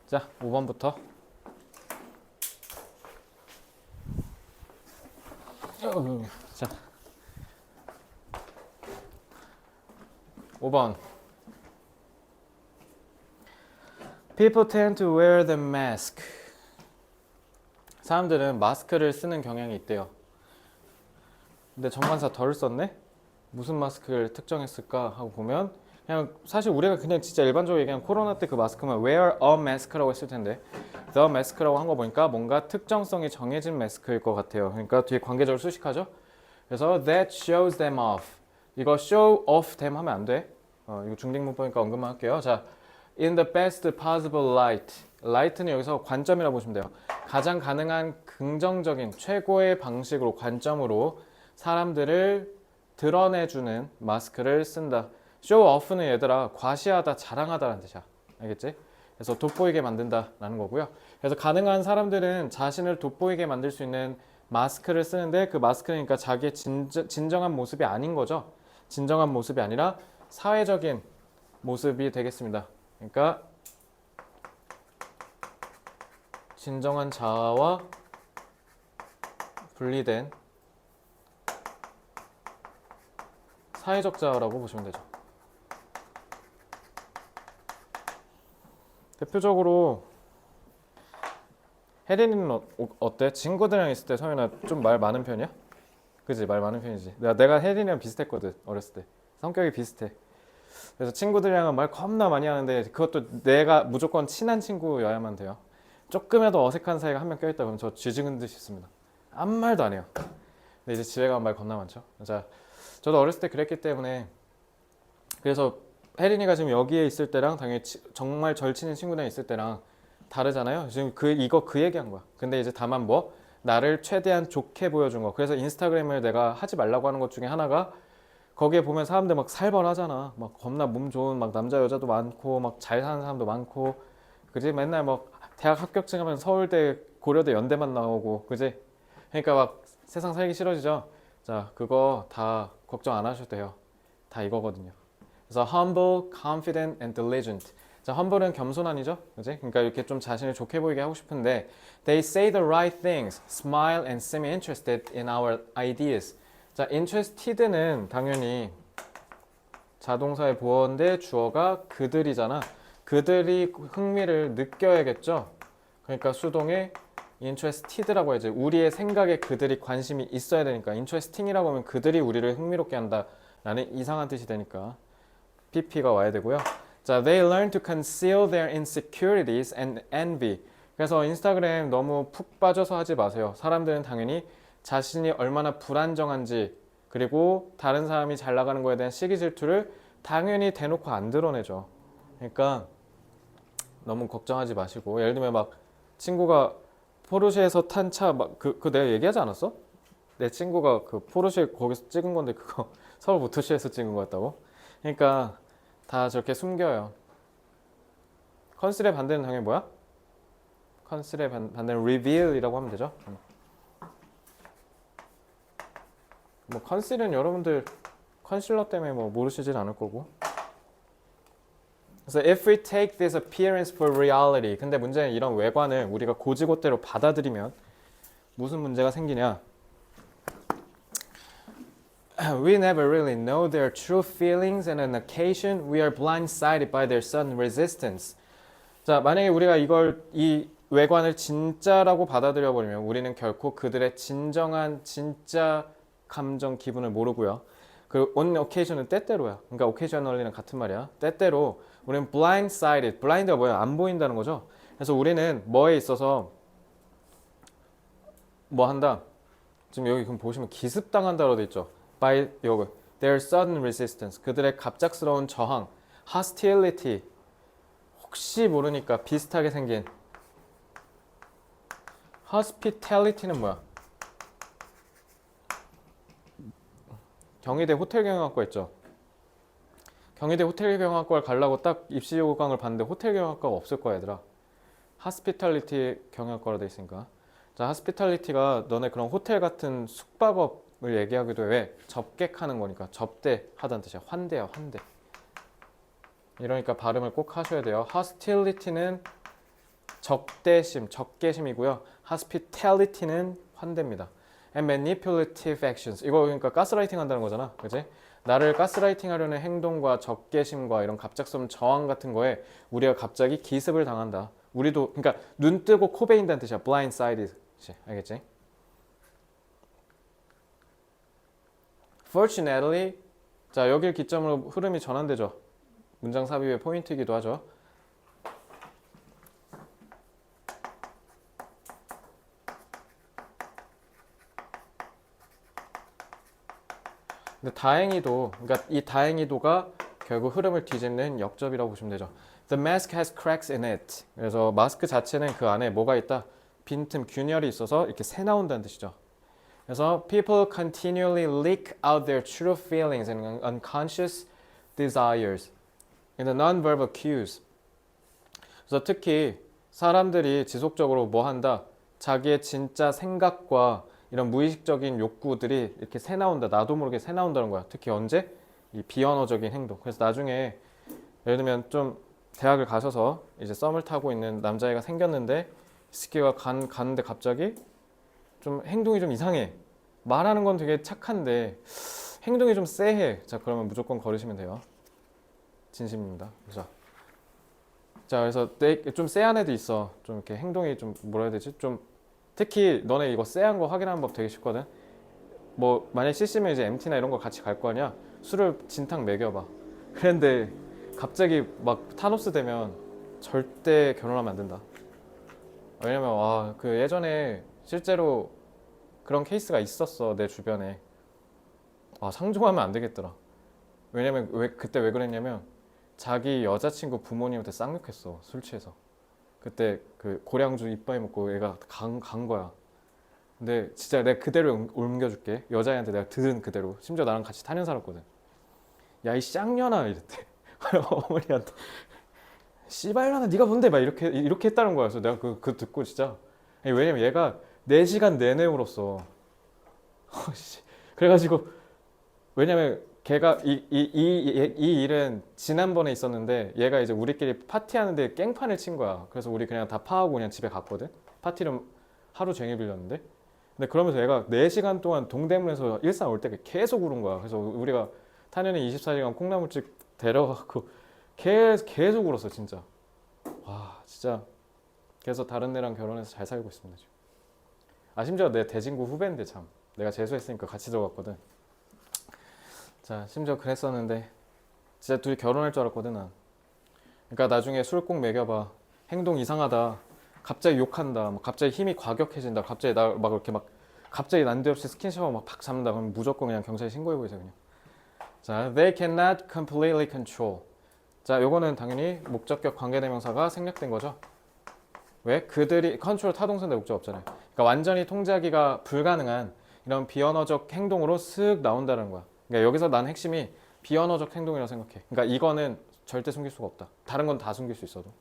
자, 5번부터. 자, 5번. People tend to wear the mask. 사람들은 마스크를 쓰는 경향이 있대요. 근데 정관사 덜 썼네? 무슨 마스크를 특정했을까 하고 보면 그냥 사실 우리가 그냥 진짜 일반적으로 얘기하는 코로나 때 그 마스크만 wear a mask라고 했을 텐데 the mask라고 한 거 보니까 뭔가 특정성이 정해진 마스크일 것 같아요. 그러니까 뒤에 관계절 수식하죠. 그래서 that shows them off. 이거 show off them 하면 안 돼. 이거 중딩문법이니까 언급만 할게요. 자, in the best possible light. light는 여기서 관점이라고 보시면 돼요. 가장 가능한 긍정적인 최고의 방식으로 관점으로 사람들을 드러내주는 마스크를 쓴다. show off는 얘들아 과시하다, 자랑하다라는 뜻이야. 알겠지? 그래서 돋보이게 만든다라는 거고요. 그래서 가능한 사람들은 자신을 돋보이게 만들 수 있는 마스크를 쓰는데 그 마스크니까 자기의 진정한 모습이 아닌 거죠. 진정한 모습이 아니라 사회적인 모습이 되겠습니다. 그러니까 진정한 자아와 분리된 사회적 자아라고 보시면 되죠. 대표적으로 혜린이는 어때? 친구들이랑 있을 때 성현아 좀 말 많은 편이야? 그지? 말 많은 편이지. 내가 혜린이랑 비슷했거든. 어렸을 때. 성격이 비슷해. 그래서 친구들이랑은 말 겁나 많이 하는데 그것도 내가 무조건 친한 친구여야만 돼요. 조금이라도 어색한 사이가 한 명 껴있다 그러면 저 쥐죽은 듯이 있습니다. 아무 말도 안 해요. 근데 이제 집에 가면 말 겁나 많죠. 자, 저도 어렸을 때 그랬기 때문에 그래서 혜린이가 지금 여기에 있을 때랑 당연히 정말 절친인 친구랑 있을 때랑 다르잖아요. 지금 이거 그 얘기한 거야. 근데 이제 다만 뭐 나를 최대한 좋게 보여준 거. 그래서 인스타그램을 내가 하지 말라고 하는 것 중에 하나가 거기에 보면 사람들 막 살벌하잖아. 막 겁나 몸 좋은 막 남자 여자도 많고 막 잘 사는 사람도 많고 그지? 맨날 막 대학 합격증 하면 서울대 고려대 연대만 나오고 그지? 그러니까 막 세상 살기 싫어지죠. 자, 그거 다 걱정 안 하셔도 돼요. 다 이거거든요. 그래서 humble, confident, and diligent. 자, humble은 겸손한이죠, 그지? 그러니까 이렇게 좀 자신을 좋게 보이게 하고 싶은데, they say the right things, smile, and seem interested in our ideas. 자, interested는 당연히 자동사의 보어인데 주어가 그들이잖아. 그들이 흥미를 느껴야겠죠. 그러니까 수동의 interested라고 해야지. 우리의 생각에 그들이 관심이 있어야 되니까 interesting이라고 하면 그들이 우리를 흥미롭게 한다라는 이상한 뜻이 되니까. PP가 와야 되고요. 자, they learn to conceal their insecurities and envy. 그래서 인스타그램 너무 푹 빠져서 하지 마세요. 사람들은 당연히 자신이 얼마나 불안정한지 그리고 다른 사람이 잘 나가는 거에 대한 시기 질투를 당연히 대놓고 안 드러내죠. 그러니까 너무 걱정하지 마시고 예를 들면 막 친구가 포르쉐에서 탄 차 막 그거 내가 얘기하지 않았어? 내 친구가 그 포르쉐 거기서 찍은 건데 그거 서울 모터쇼에서 찍은 거였다고? 그러니까 다 저렇게 숨겨요. 컨실의 반대는 당연히 뭐야? 컨실의 반대는 reveal이라고 하면 되죠. 뭐 컨실은 여러분들 컨실러 때문에 뭐 모르시진 않을 거고. 그래서 if we take this appearance for reality. 근데 문제는 이런 외관을 우리가 고지고대로 받아들이면 무슨 문제가 생기냐? We never really know their true feelings and on occasion we are blindsided by their sudden resistance. 자, 만약에 우리가 이 외관을 진짜라고 받아들여 버리면 우리는 결코 그들의 진정한 진짜 감정 기분을 모르고요. 그 on occasion은 때때로야. 그러니까 occasionally는 같은 말이야. 때때로 우리는 blindsided. blind가 뭐야? 안 보인다는 거죠. 그래서 우리는 뭐에 있어서 뭐 한다? 지금 여기 그럼 보시면 기습당한다로 돼 있죠. by 요거 their sudden resistance. 그들의 갑작스러운 저항. hostility. 혹시 모르니까 비슷하게 생긴 hospitality는 뭐야? 경희대 호텔경영학과 있죠. 경희대 호텔경영학과를 가려고 딱 입시 요강을 봤는데 호텔경영학과가 없을 거야 얘들아. hospitality 경영학과로 돼 있으니까. 자, hospitality가 너네 그런 호텔 같은 숙박업을 얘기하기도 해. 왜? 접객하는 거니까. 접대하다는 뜻이야. 환대야, 환대. 이러니까 발음을 꼭 하셔야 돼요. hostility는 적대심, 적개심이고요. hospitality는 환대입니다. and manipulative actions. 이거 그러니까 가스라이팅 한다는 거잖아. 그지? 나를 가스라이팅 하려는 행동과 적개심과 이런 갑작스러운 저항 같은 거에 우리가 갑자기 기습을 당한다. 우리도 그러니까 눈 뜨고 코 베인다는 뜻이야. blindsided. 알겠지? Fortunately, 자 여길 기점으로 흐름이 전환되죠. 문장 삽입의 포인트이기도 하죠. 근데 다행히도, 그러니까 이 다행히도가 결국 흐름을 뒤집는 역접이라고 보시면 되죠. The mask has cracks in it. 그래서 마스크 자체는 그 안에 뭐가 있다? 빈틈, 균열이 있어서 이렇게 새 나온다는 뜻이죠. 그래서 people continually leak out their true feelings and unconscious desires in the non-verbal cues. 그래서 특히 사람들이 지속적으로 뭐 한다? 자기의 진짜 생각과 이런 무의식적인 욕구들이 이렇게 새 나온다. 나도 모르게 새 나온다는 거야. 특히 언제? 이 비언어적인 행동. 그래서 나중에 예를 들면 좀 대학을 가셔서 이제 썸을 타고 있는 남자애가 생겼는데 스키가 가는데 갑자기 좀 행동이 좀 이상해. 말하는 건 되게 착한데 행동이 좀 쎄해. 자, 그러면 무조건 걸으시면 돼요. 진심입니다. 그래서 자, 그래서 좀 쎄한 애도 있어. 좀 이렇게 행동이 좀 뭐라 해야 되지? 좀 특히 너네 이거 쎄한 거 확인하는 법 되게 쉽거든. 뭐 만약 CC면 이제 MT나 이런 거 같이 갈 거 아니야. 술을 진탕 먹여봐. 그런데 갑자기 막 타노스 되면 절대 결혼하면 안 된다. 왜냐면 그 예전에 실제로 그런 케이스가 있었어. 내 주변에. 상종하면 안 되겠더라. 왜냐면 그때 왜 그랬냐면 자기 여자친구 부모님한테 쌍욕했어. 술 취해서. 그때 그 고량주 이빠이 먹고 얘가 간 거야. 근데 진짜 내가 그대로 옮겨줄게. 여자애한테 내가 들은 그대로. 심지어 나랑 같이 타년 살았거든. 야 이 쌍년아 이랬대. 어머니한테 씨발년아 네가 뭔데 막 이렇게 했다는 거야. 그래서 내가 그 듣고 진짜 왜냐면 얘가 4시간 내내 울었어. 그래가지고 왜냐면 걔가 이 일은 지난번에 있었는데 얘가 이제 우리끼리 파티하는데 깽판을 친 거야. 그래서 우리 그냥 다 파하고 그냥 집에 갔거든. 파티를 하루 종일 빌렸는데. 근데 그러면서 얘가 4시간 동안 동대문에서 일산 올 때 계속 울은 거야. 그래서 우리가 탄현이 24시간 콩나물집 데려가고 계속 울었어 진짜. 와 진짜. 그래서 다른 애랑 결혼해서 잘 살고 있습니다 지금. 심지어 내 대진구 후배인데 참. 내가 재수했으니까 같이 들어갔거든. 자, 심지어 그랬었는데 진짜 둘이 결혼할 줄 알았거든 난. 그러니까 나중에 술 꼭 먹여봐. 행동 이상하다. 갑자기 욕한다. 막 갑자기 힘이 과격해진다. 갑자기 나 막 이렇게 막 갑자기 난데없이 스킨십하고 막 팍 잡는다. 그러면 무조건 그냥 경찰에 신고해버리자 그냥. 자, they cannot completely control. 자, 요거는 당연히 목적격 관계대명사가 생략된 거죠. 왜? 그들이 컨트롤 타동사인데 목적 없잖아요. 그러니까 완전히 통제하기가 불가능한 이런 비언어적 행동으로 쓱 나온다는 거야. 그러니까 여기서 난 핵심이 비언어적 행동이라고 생각해. 그러니까 이거는 절대 숨길 수가 없다. 다른 건 다 숨길 수 있어도.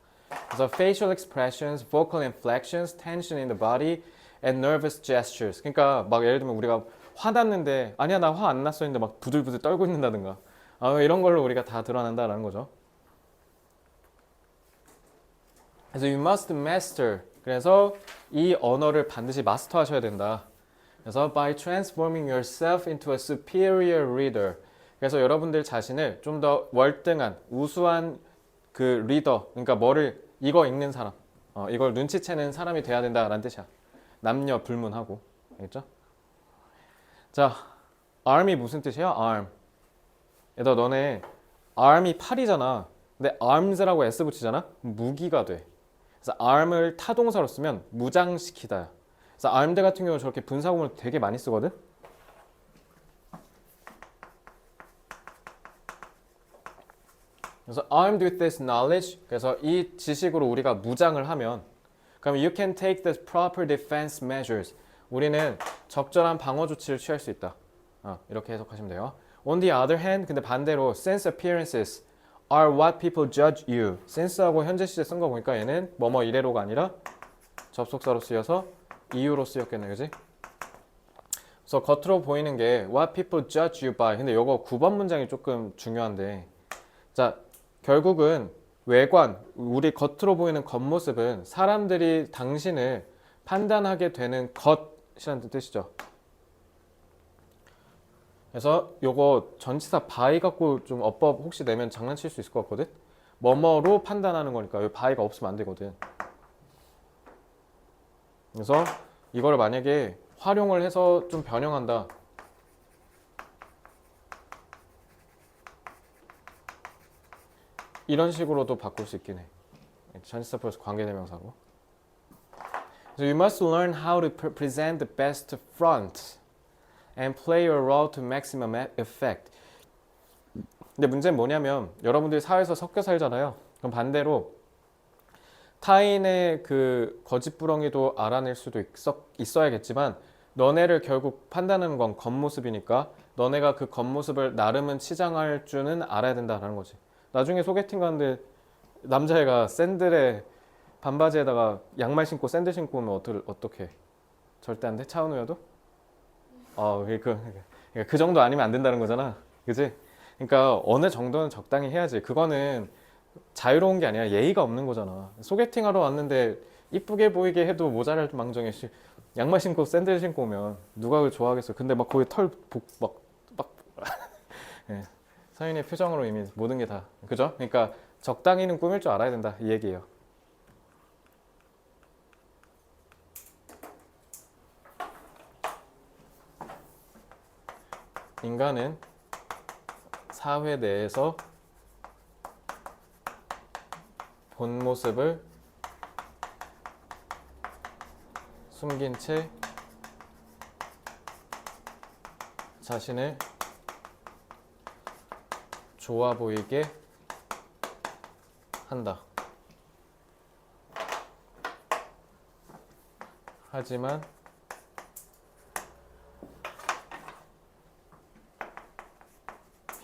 그래서 facial expressions, vocal inflections, tension in the body, and nervous gestures. 그러니까 막 예를 들면 우리가 화났는데 아니야 나 화 안 났어 했는데 막 부들부들 떨고 있는다든가 이런 걸로 우리가 다 드러난다라는 거죠. 그래서 you must master. 그래서 이 언어를 반드시 마스터하셔야 된다. 그래서 by transforming yourself into a superior reader. 그래서 여러분들 자신을 좀 더 월등한 우수한 그 리더, 그러니까 이거 읽는 사람, 이걸 눈치채는 사람이 돼야 된다라는 뜻이야. 남녀 불문하고, 알겠죠? 자, arm이 무슨 뜻이야? arm. 얘들아 너네 arm이 팔이잖아. 근데 arms라고 s 붙이잖아? 무기가 돼. 그래서 arm을 타동사로 쓰면 무장시키다. 그래서 armed 같은 경우 저렇게 분사구문을 되게 많이 쓰거든. 그래서 armed with this knowledge. 그래서 이 지식으로 우리가 무장을 하면, 그럼 you can take the proper defense measures. 우리는 적절한 방어 조치를 취할 수 있다. 이렇게 해석하시면 돼요. On the other hand, 근데 반대로 sense appearances are what people judge you. sense하고 현재 시제 쓴 거 보니까 얘는 뭐뭐 이래로가 아니라 접속사로 쓰여서 이유로 쓰였겠네, 그지? 그래서 겉으로 보이는 게 what people judge you by. 근데 이거 9번 문장이 조금 중요한데, 자 결국은 외관, 우리 겉으로 보이는 겉모습은 사람들이 당신을 판단하게 되는 것이라는 뜻이죠. 그래서 요거 전치사 by 갖고 좀 어법 혹시 내면 장난칠 수 있을 것 같거든? 뭐뭐로 판단하는 거니까 여기 by가 없으면 안 되거든. 그래서 이걸 만약에 활용을 해서 좀 변형한다. 이런 식으로도 바꿀 수 있긴 해. 전치사 플러스 관계대명사고. So you must learn how to present the best front and play your role to maximum effect. 근데 문제는 뭐냐면 여러분들이 사회에서 섞여 살잖아요. 그럼 반대로 타인의 그 거짓부렁이도 알아낼 수도 있어야겠지만 너네를 결국 판단하는 건 겉모습이니까 너네가 그 겉모습을 나름은 치장할 줄은 알아야 된다는 거지. 나중에 소개팅 가는데 남자애가 샌들에 반바지에다가 양말 신고 샌들 신고 오면 어떻게? 절대 안 돼? 차은우여도? 그 정도 아니면 안 된다는 거잖아. 그지? 그러니까 어느 정도는 적당히 해야지. 그거는 자유로운 게 아니라 예의가 없는 거잖아. 소개팅하러 왔는데 이쁘게 보이게 해도 모자랄 망정에 양말 신고 샌들 신고 오면 누가 그걸 좋아하겠어. 근데 막 거기 막 예. 서인의 표정으로 이미 모든 게 다 그죠? 그러니까 적당히는 꾸밀 줄 알아야 된다 이 얘기예요. 인간은 사회 내에서 본 모습을 숨긴 채 자신을 좋아 보이게 한다. 하지만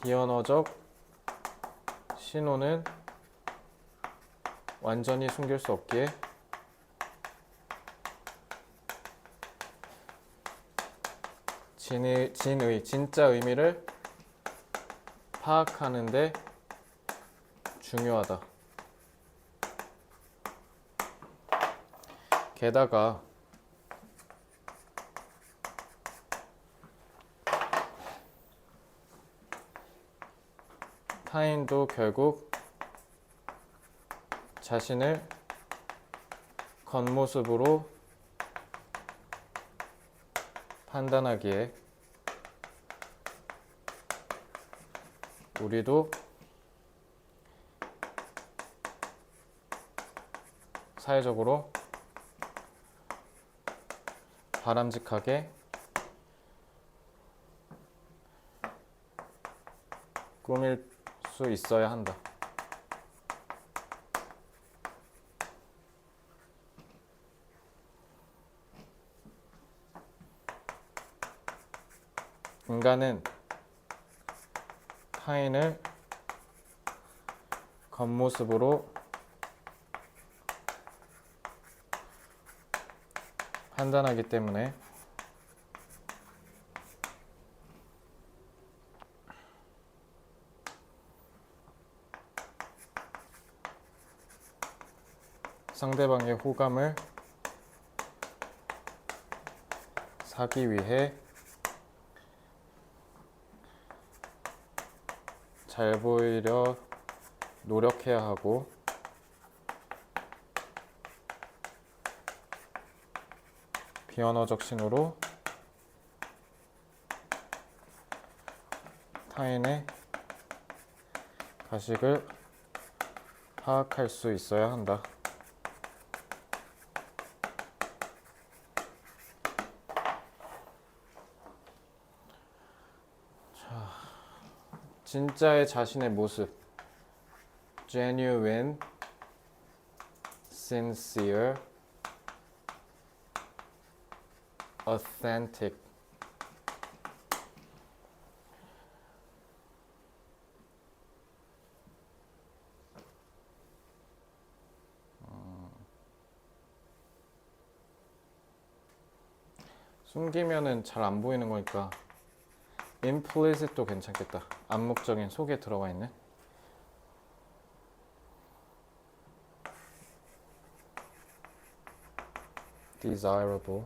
비언어적 신호는 완전히 숨길 수 없기에 진짜 의미를 파악하는데 중요하다. 게다가 타인도 결국 자신을 겉모습으로 판단하기에 우리도 사회적으로 바람직하게 꾸밀 수 있어야 한다. 인간은 타인을 겉모습으로 판단하기 때문에 상대방의 호감을 사기 위해 잘 보이려 노력해야 하고 비언어적 신호로 타인의 가식을 파악할 수 있어야 한다. 진짜의 자신의 모습 genuine, sincere, authentic. 숨기면은 잘 안 보이는 거니까 implicit도 괜찮겠다. 암묵적인 속에 들어가 있는. desirable,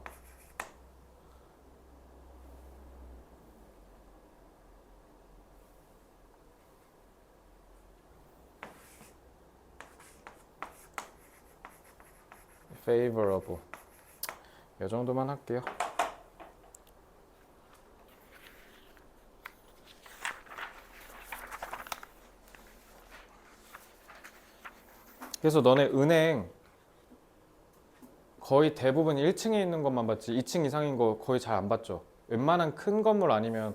favorable. 이 정도만 할게요. 그래서 너네 은행 거의 대부분 1층에 있는 것만 봤지 2층 이상인 거 거의 잘 안 봤죠. 웬만한 큰 건물 아니면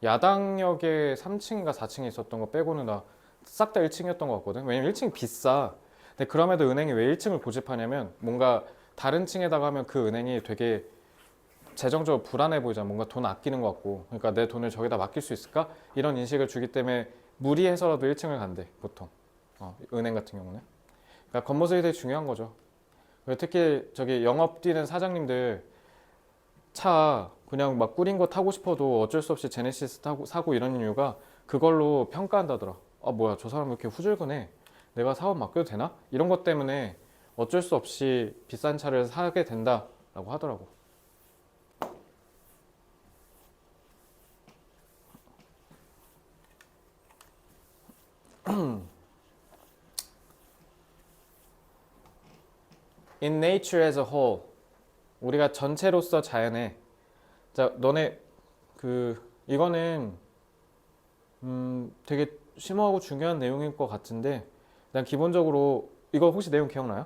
야당역에 3층인가 4층에 있었던 거 빼고는 다 싹 다 1층이었던 것 같거든. 왜냐면 1층이 비싸. 근데 그럼에도 은행이 왜 1층을 고집하냐면 뭔가 다른 층에다가 하면 그 은행이 되게 재정적으로 불안해 보이잖아. 뭔가 돈 아끼는 것 같고. 그러니까 내 돈을 저기다 맡길 수 있을까? 이런 인식을 주기 때문에 무리해서라도 1층을 간대 보통. 은행 같은 경우는. 그러니까 겉모습이 되게 중요한 거죠. 특히 저기 영업 뛰는 사장님들 차 그냥 막 꾸린 거 타고 싶어도 어쩔 수 없이 제네시스 타고 사고 이런 이유가 그걸로 평가한다더라. 아 뭐야 저 사람 왜 이렇게 후줄근해? 내가 사업 맡겨도 되나? 이런 것 때문에 어쩔 수 없이 비싼 차를 사게 된다라고 하더라고. In nature as a whole, 우리가 전체로서 자연에. 자, 너네 이거는 되게 심오하고 중요한 내용일 것 같은데, 난 기본적으로 이거 혹시 내용 기억나요?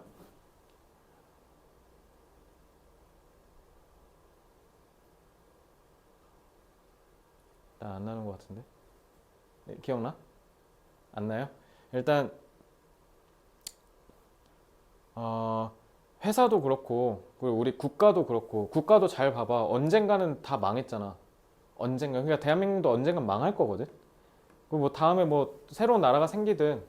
나 안 나는 것 같은데. 네, 기억나? 안 나요? 일단 회사도 그렇고 그리고 우리 국가도 그렇고 국가도 잘 봐봐. 언젠가는 다 망했잖아. 언젠가. 그러니까 대한민국도 언젠가 망할 거거든. 그리고 뭐 다음에 뭐 새로운 나라가 생기든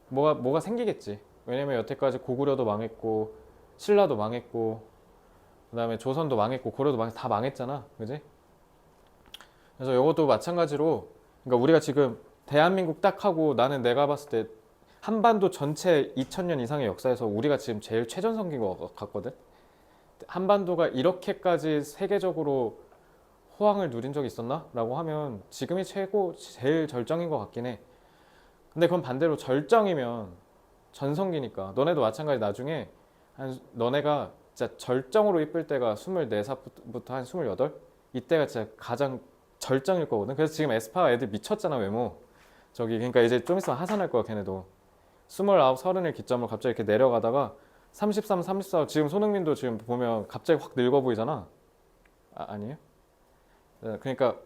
뭐가 생기겠지. 왜냐면 여태까지 고구려도 망했고 신라도 망했고 그다음에 조선도 망했고 고려도 다 망했잖아. 그지? 그래서 이것도 마찬가지로 그러니까 우리가 지금 대한민국 딱 하고 나는 내가 봤을 때 한반도 전체 2000년 이상의 역사에서 우리가 지금 제일 최전성기인 것 같거든. 한반도가 이렇게까지 세계적으로 호황을 누린 적이 있었나? 라고 하면 지금이 제일 절정인 것 같긴 해. 근데 그건 반대로 절정이면 전성기니까 너네도 마찬가지. 나중에 너네가 진짜 절정으로 이쁠 때가 24살부터 한 28? 이때가 진짜 가장 절정일 거거든. 그래서 지금 에스파 애들 미쳤잖아 외모. 저기 그러니까 이제 좀 있으면 하산할 거야 걔네도. 29, 30을 기점으로 갑자기 이렇게 내려가다가 33, 34 지금 손흥민도 지금 보면 갑자기 확 늙어 보이잖아. 아니에요? 네, 그러니까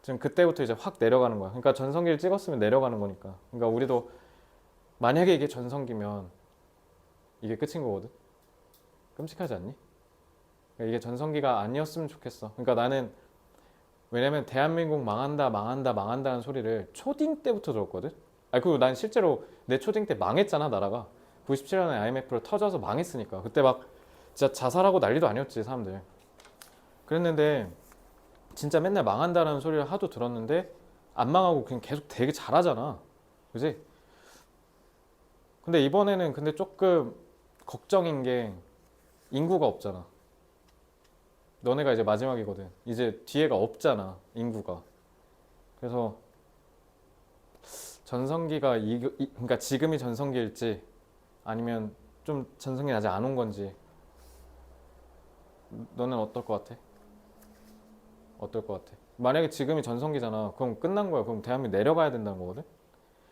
지금 그때부터 이제 확 내려가는 거야. 그러니까 전성기를 찍었으면 내려가는 거니까. 그러니까 우리도 만약에 이게 전성기면 이게 끝인 거거든. 끔찍하지 않니? 그러니까 이게 전성기가 아니었으면 좋겠어. 그러니까 나는 왜냐면 대한민국 망한다 망한다 망한다는 소리를 초딩 때부터 들었거든. 그리고 난 실제로 내 초딩 때 망했잖아 나라가. 97년에 IMF로 터져서 망했으니까. 그때 막 진짜 자살하고 난리도 아니었지 사람들. 그랬는데 진짜 맨날 망한다라는 소리를 하도 들었는데 안 망하고 그냥 계속 되게 잘하잖아. 그지? 근데 이번에는 근데 조금 걱정인 게 인구가 없잖아. 너네가 이제 마지막이거든. 이제 뒤에가 없잖아 인구가. 그래서 전성기가 그러니까 지금이 전성기일지 아니면 좀 전성기 아직 안 온 건지 너는 어떨 것 같아? 어떨 것 같아? 만약에 지금이 전성기잖아. 그럼 끝난 거야. 그럼 대한민국 내려가야 된다는 거거든.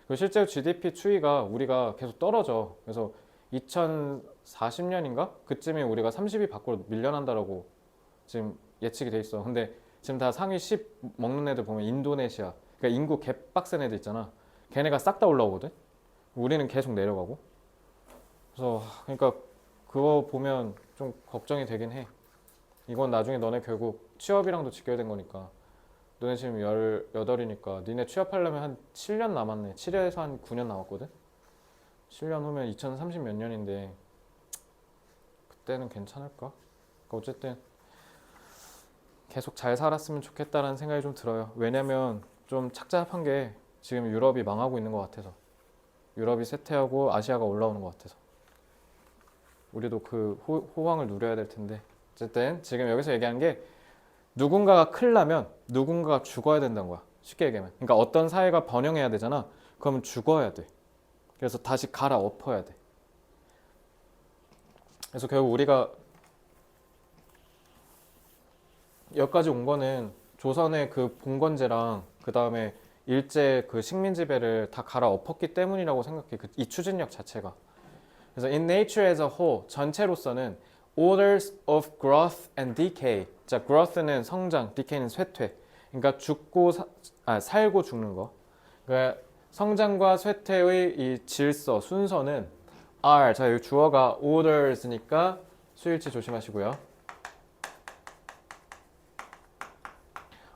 그리고 실제로 GDP 추이가 우리가 계속 떨어져. 그래서 2040년인가? 그쯤에 우리가 30위 밖으로 밀려난다라고 지금 예측이 돼 있어. 근데 지금 다 상위 10 먹는 애들 보면 인도네시아, 그러니까 인구 개빡센 애들 있잖아. 걔네가 싹 다 올라오거든. 우리는 계속 내려가고. 그래서 그러니까 그거 보면 좀 걱정이 되긴 해. 이건 나중에 너네 결국 취업이랑도 직결된 거니까. 너네 지금 18이니까 니네 취업하려면 한 7년 남았네. 7에서 한 9년 남았거든. 7년 후면 2030 몇 년인데 그때는 괜찮을까? 그러니까 어쨌든 계속 잘 살았으면 좋겠다라는 생각이 좀 들어요. 왜냐면 좀 착잡한 게 지금 유럽이 망하고 있는 것 같아서. 유럽이 쇠퇴하고 아시아가 올라오는 것 같아서. 우리도 그 호황을 누려야 될 텐데 어쨌든 지금 여기서 얘기한 게 누군가가 큰일 나면 누군가가 죽어야 된다는 거야. 쉽게 얘기하면. 그러니까 어떤 사회가 번영해야 되잖아. 그러면 죽어야 돼. 그래서 다시 갈아엎어야 돼. 그래서 결국 우리가 여기까지 온 거는 조선의 그 봉건제랑 그 다음에 일제 그 식민 지배를 다 갈아엎었기 때문이라고 생각해. 이 추진력 자체가. 그래서 in nature as a whole 전체로서는 orders of growth and decay. 자, growth는 성장, decay는 쇠퇴. 그러니까 살고 죽는 거. 그러니까 성장과 쇠퇴의 이 질서, 순서는 are. 자, 여기 주어가 orders니까 수일치 조심하시고요.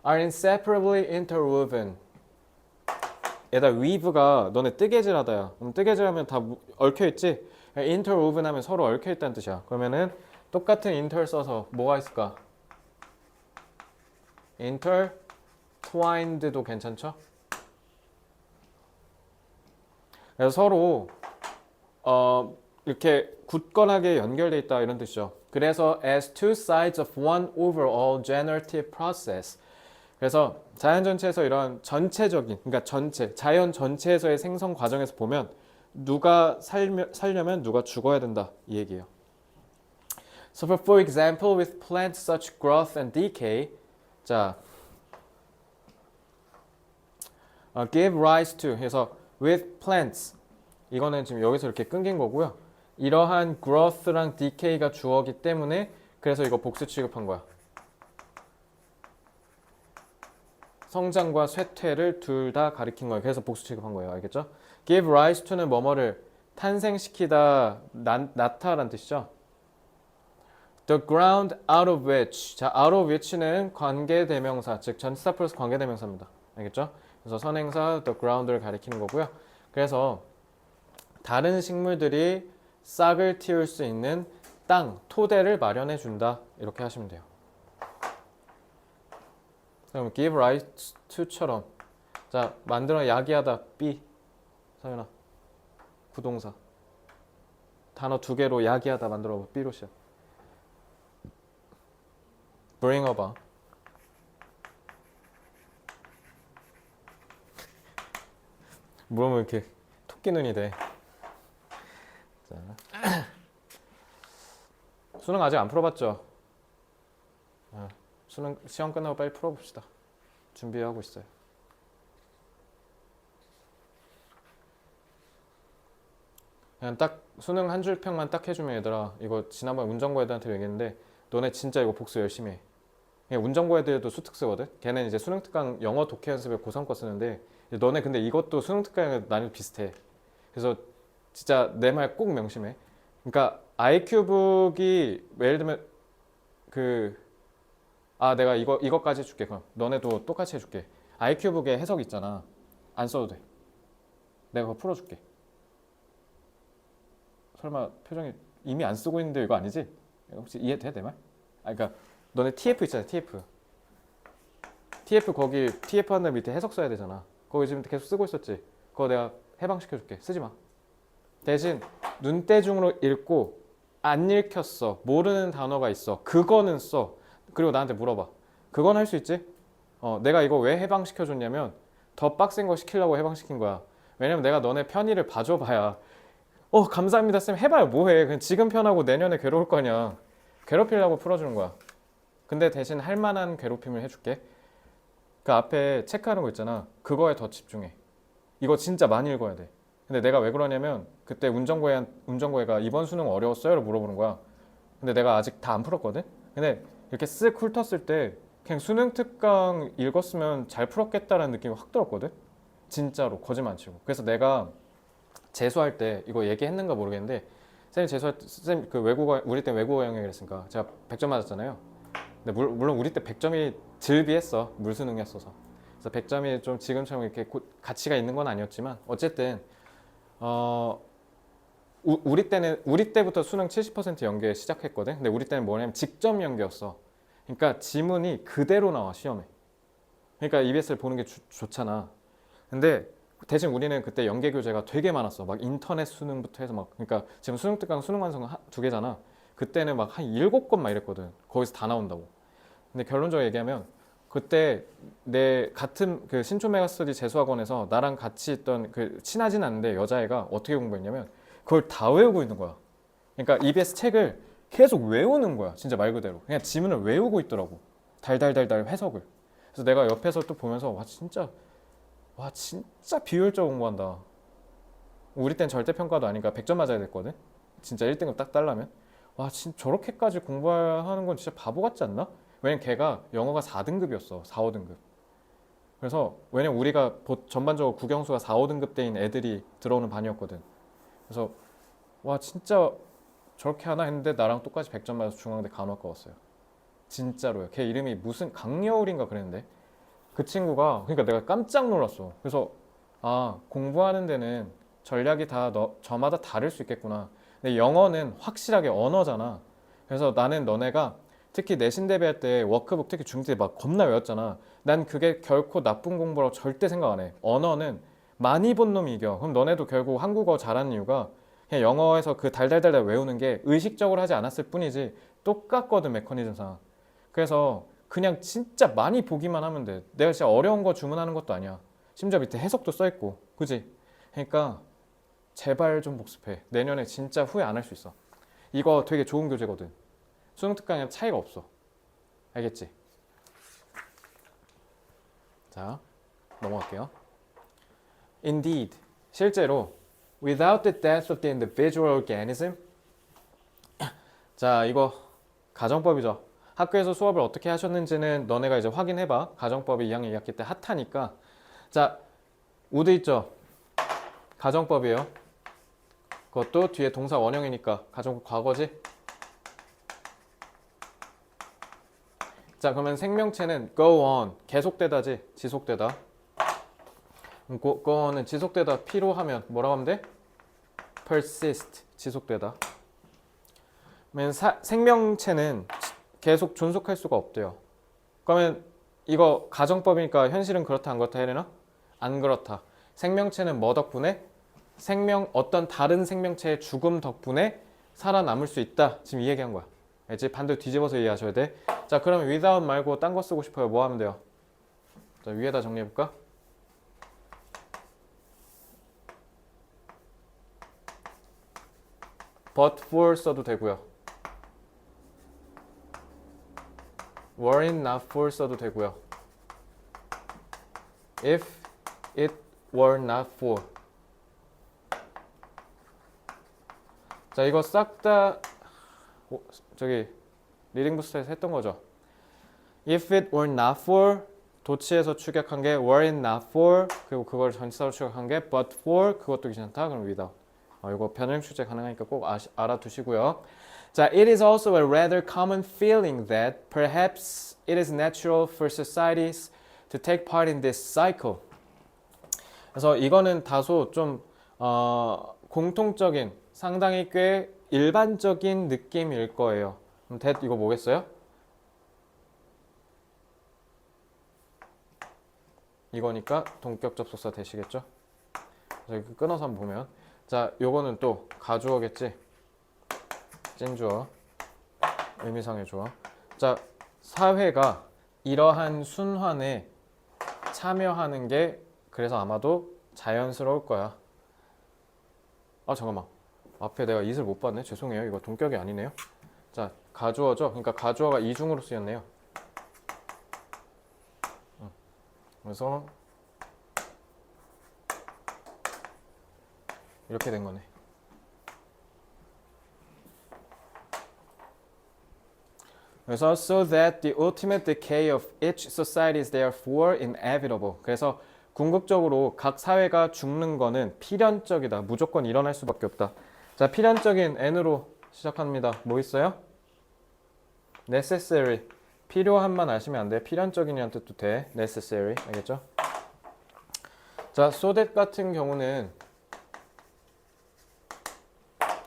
are inseparably interwoven. 얘다 weave가 너네 뜨개질하다야. 그럼 뜨개질하면 다 얽혀있지? interwoven 하면 서로 얽혀있다는 뜻이야. 그러면은 똑같은 inter 써서 뭐가 있을까? intertwined도 괜찮죠? 그래서 서로 이렇게 굳건하게 연결돼 있다 이런 뜻이죠. 그래서 as two sides of one overall generative process. 그래서 자연 전체에서 이런 전체적인, 그러니까 자연 전체에서의 생성 과정에서 보면 누가 살려면 누가 죽어야 된다 이 얘기예요. So for example, with plants such growth and decay, 자, give rise to 해서 with plants 이거는 지금 여기서 이렇게 끊긴 거고요. 이러한 growth랑 decay가 주어기 때문에 그래서 이거 복수 취급한 거야. 성장과 쇠퇴를 둘 다 가리킨 거예요. 그래서 복수 취급한 거예요. 알겠죠? give rise to는 뭐뭐를 탄생시키다, 낳다라는 뜻이죠. The ground out of which. 자, out of which는 관계대명사, 즉 전치사 플러스 관계대명사입니다. 알겠죠? 그래서 선행사 the ground를 가리키는 거고요. 그래서 다른 식물들이 싹을 틔울 수 있는 땅, 토대를 마련해 준다. 이렇게 하시면 돼요. 그럼 give rise to처럼 자, 만들어 야기하다 B. 서연아, 부동사 단어 두 개로 야기하다 만들어 B로 시작. bring about. 물으면 이렇게 토끼 눈이 돼. 자. 수능 아직 안 풀어봤죠? 수능 시험 끝나고 빨리 풀어봅시다. 준비하고 있어요. 그냥 딱 수능 한 줄 평만 딱 해주면 얘들아, 이거 지난번 운전고 애들한테 얘기했는데 너네 진짜 이거 복수 열심히 해. 그냥 운전고 애들도 수특 쓰거든. 걔는 이제 수능 특강 영어 독해 연습에 고3 거 쓰는데 너네 근데 이것도 수능 특강에 난이도 비슷해. 그래서 진짜 내 말 꼭 명심해. 그러니까 IQ북이 예를 들면 내가 이거까지 해줄게. 그럼 너네도 똑같이 해줄게. IQ북에 해석 있잖아. 안 써도 돼. 내가 그거 풀어줄게. 설마 표정이 이미 안 쓰고 있는데 이거 아니지? 혹시 이해돼 내 말? 그러니까 너네 TF 있잖아. TF 거기 TF 한 다음에 밑에 해석 써야 되잖아. 거기 지금 계속 쓰고 있었지. 그거 내가 해방시켜줄게. 쓰지 마. 대신 눈대중으로 읽고 안 읽혔어. 모르는 단어가 있어. 그거는 써. 그리고 나한테 물어봐. 그건 할 수 있지? 내가 이거 왜 해방시켜줬냐면 더 빡센 거 시키려고 해방시킨 거야. 왜냐면 내가 너네 편의를 봐줘봐야 감사합니다 쌤 해봐요 뭐해. 그냥 지금 편하고 내년에 괴로울 거냐. 괴롭히려고 풀어주는 거야. 근데 대신 할 만한 괴롭힘을 해줄게. 그 앞에 체크하는 거 있잖아. 그거에 더 집중해. 이거 진짜 많이 읽어야 돼. 근데 내가 왜 그러냐면 그때 운전고애가 이번 수능 어려웠어요? 라고 물어보는 거야. 근데 내가 아직 다 안 풀었거든? 근데 이렇게 쓱 훑었을 때 그냥 수능 특강 읽었으면 잘 풀었겠다라는 느낌이 확 들었거든? 진짜로 거짓말 안 치고. 그래서 내가 재수할 때 이거 얘기했는가 모르겠는데 쌤이 재수할 때 쌤 그 외국어 우리 때 외국어 영역을 했으니까 제가 100점 맞았잖아요. 근데 물론 우리 때 100점이 즐비했어. 물수능이었어서. 그래서 100점이 좀 지금처럼 이렇게 가치가 있는 건 아니었지만 어쨌든 우리 때부터 수능 70% 연계 시작했거든. 근데 우리 때는 뭐냐면 직접 연계였어. 그러니까 지문이 그대로 나와 시험에. 그러니까 EBS를 보는 게 좋잖아. 근데 대신 우리는 그때 연계 교재가 되게 많았어. 막 인터넷 수능부터 해서 막 그러니까 지금 수능 특강 수능 완성 2개잖아. 그때는 막 한 7권 막 이랬거든. 거기서 다 나온다고. 근데 결론적으로 얘기하면 그때 내 같은 그 신촌 메가스터디 재수학원에서 나랑 같이 있던 그 친하진 않은데 여자애가 어떻게 공부했냐면 그걸 다 외우고 있는 거야. 그러니까 EBS 책을 계속 외우는 거야. 진짜 말 그대로. 그냥 지문을 외우고 있더라고. 달달달달 해석을. 그래서 내가 옆에서 또 보면서 와 진짜 비효율적 공부한다. 우리 땐 절대평가도 아니니까 100점 맞아야 됐거든. 진짜 1등급 딱 달라면. 와 진짜 저렇게까지 공부하는 건 진짜 바보 같지 않나? 왜냐면 걔가 영어가 4등급이었어. 4, 5등급. 그래서 왜냐면 우리가 전반적으로 국영수가 4, 5등급 대인 애들이 들어오는 반이었거든. 그래서 와 진짜 저렇게 하나 했는데 나랑 똑같이 100점 맞아서 중앙대 간호학과 왔어요. 진짜로요. 걔 이름이 무슨 강여울인가 그랬는데 그 친구가 그러니까 내가 깜짝 놀랐어. 그래서 아 공부하는 데는 전략이 다 저마다 다를 수 있겠구나. 근데 영어는 확실하게 언어잖아. 그래서 나는 너네가 특히 내신 대비할 때 워크북 특히 중1 때 막 겁나 외웠잖아. 난 그게 결코 나쁜 공부라고 절대 생각 안 해. 언어는 많이 본 놈이 이겨. 그럼 너네도 결국 한국어 잘하는 이유가 그냥 영어에서 그 달달달달 외우는 게 의식적으로 하지 않았을 뿐이지 똑같거든 메커니즘상. 그래서 그냥 진짜 많이 보기만 하면 돼. 내가 진짜 어려운 거 주문하는 것도 아니야. 심지어 밑에 해석도 써있고 그지? 그러니까 제발 좀 복습해. 내년에 진짜 후회 안 할 수 있어. 이거 되게 좋은 교재거든. 수능 특강이랑 차이가 없어. 알겠지? 자, 넘어갈게요. Indeed, 실제로 without the death of the individual organism 자, 이거 가정법이죠. 학교에서 수업을 어떻게 하셨는지는 너네가 이제 확인해봐. 가정법이 2학년 2학기 때 핫하니까. 자, would 있죠? 가정법이에요. 그것도 뒤에 동사 원형이니까 가정법 과거지? 자, 그러면 생명체는 go on, 계속되다지, 지속되다. go on은 지속되다, 필요하면 뭐라고 하면 돼? persist, 지속되다. 그러면 생명체는 계속 존속할 수가 없대요. 그러면 이거 가정법이니까 현실은 그렇다 안 그렇다 헬레나? 안 그렇다. 생명체는 뭐 덕분에? 어떤 다른 생명체의 죽음 덕분에 살아남을 수 있다. 지금 이 얘기한 거야. 알지? 반대로 뒤집어서 이해하셔야 돼. 자, 그러면 without 말고 딴 거 쓰고 싶어요. 뭐 하면 돼요? 자, 위에다 정리해볼까? but for 써도 되고요. were it not for 써도 되고요. if it were not for 자, 이거 싹 다 저기 리딩 부스터에서 했던 거죠. If it were not for 도치에서 추격한 게 were it not for 그리고 그걸 전치사로 추격한 게 but for 그것도 괜찮다. 그럼 without. 이거 변형 출제 가능하니까 꼭 알아두시고요. 자, it is also a rather common feeling that perhaps it is natural for societies to take part in this cycle. 그래서 이거는 다소 좀 공통적인 상당히 꽤 일반적인 느낌일 거예요. 그럼 이거 뭐겠어요? 이거니까 동격 접속사 되시겠죠? 그래서 끊어서 한번 보면 자, 요거는 또 가주어겠지? 찐주어 의미상의 주어. 자, 사회가 이러한 순환에 참여하는 게 그래서 아마도 자연스러울 거야. 잠깐만. 앞에 내가 it을 못 봤네. 죄송해요. 이거 동격이 아니네요. 자, 가주어죠. 그러니까 가주어가 이중으로 쓰였네요. 그래서 이렇게 된 거네. 그래서 so that the ultimate decay of each society is therefore inevitable. 그래서 궁극적으로 각 사회가 죽는 거는 필연적이다. 무조건 일어날 수밖에 없다. 자, 필연적인 n으로 시작합니다. 뭐 있어요? necessary. 필요한만 아시면 안 돼. 필연적인이란 뜻도 돼. necessary. 알겠죠? 자, so that 같은 경우는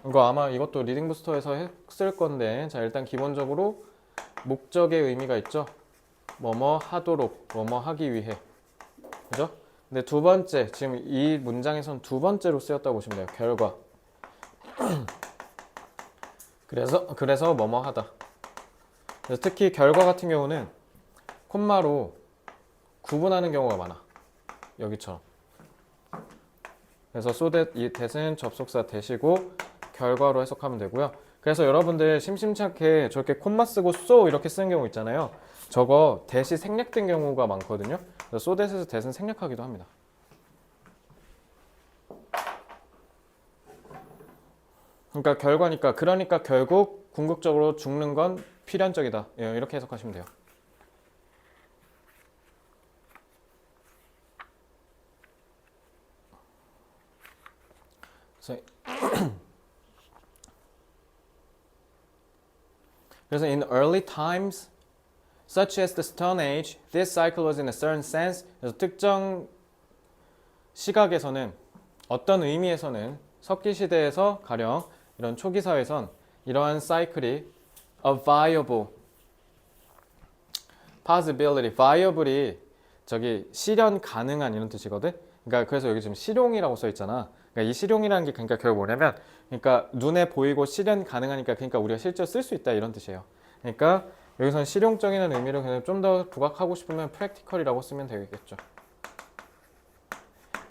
이거 아마 이것도 리딩 부스터에서 쓸 건데 자, 일단 기본적으로 목적의 의미가 있죠. 뭐뭐 하도록, 뭐뭐 하기 위해. 그죠? 근데 두 번째, 지금 이 문장에선 두 번째로 쓰였다고 보시면 돼요. 결과. 그래서 뭐뭐 하다. 그래서 특히 결과 같은 경우는 콤마로 구분하는 경우가 많아. 여기처럼. 그래서 so that 이 that은 접속사 that이고 결과로 해석하면 되고요. 그래서 여러분들 심심찮게 저렇게 콤마 쓰고 so 이렇게 쓰는 경우 있잖아요. 저거 that이 생략된 경우가 많거든요. 그래서 so that에서 that은 생략하기도 합니다. 그러니까 결과니까 그러니까 결국 궁극적으로 죽는 건 필연적이다. 이렇게 해석하시면 돼요. 그래서 in early times, such as the Stone Age, this cycle was in a certain sense. 그래서 특정 시각에서는 어떤 의미에서는 석기 시대에서 가령 이런 초기 사회에선 이러한 사이클이 a viable possibility, viable이 저기 실현 가능한 이런 뜻이거든. 그러니까 그래서 여기 지금 실용이라고 써 있잖아. 그러니까 이 실용이라는 게 그러니까 결국 뭐냐면, 그러니까 눈에 보이고 실현 가능하니까 그러니까 우리가 실제로 쓸 수 있다 이런 뜻이에요. 그러니까 여기서는 실용적인 의미를 그냥 좀 더 부각하고 싶으면 practical이라고 쓰면 되겠죠.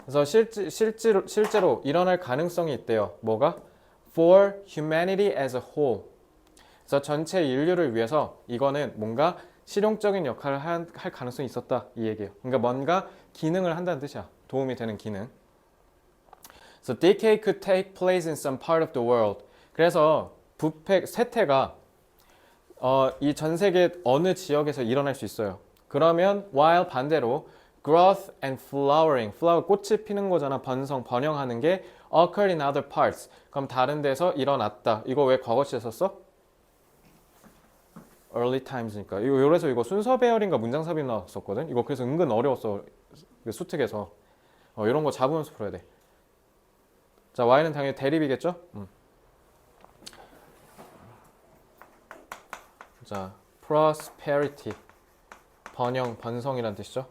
그래서 실제로 일어날 가능성이 있대요. 뭐가? For humanity as a whole. 그래서 전체 인류를 위해서 이거는 뭔가 실용적인 역할을 할 가능성이 있었다 이 얘기예요. 그러니까 뭔가 기능을 한다는 뜻이야. 도움이 되는 기능. So decay could take place in some part of the world. 그래서 쇠퇴가 이 전 세계 어느 지역에서 일어날 수 있어요. 그러면 while 반대로 growth and flowering, flower 꽃이 피는 거잖아. 번영하는 게 occurred in other parts. 그럼 다른 데서 일어났다. 이거 왜 과거시에 썼어? early times니까. 그래서 이거 순서 배열인가 문장 삽입 나왔었거든. 이거 그래서 은근 어려웠어. 수특에서. 이런 거 잡으면서 풀어야 돼. 자, y는 당연히 대립이겠죠? 자, prosperity. 번성이란 뜻이죠.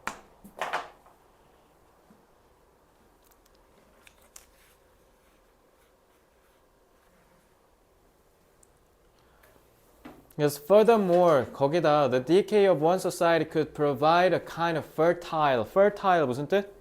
Yes, furthermore, 거기다 the decay of one society could provide a kind of fertile 무슨 뜻?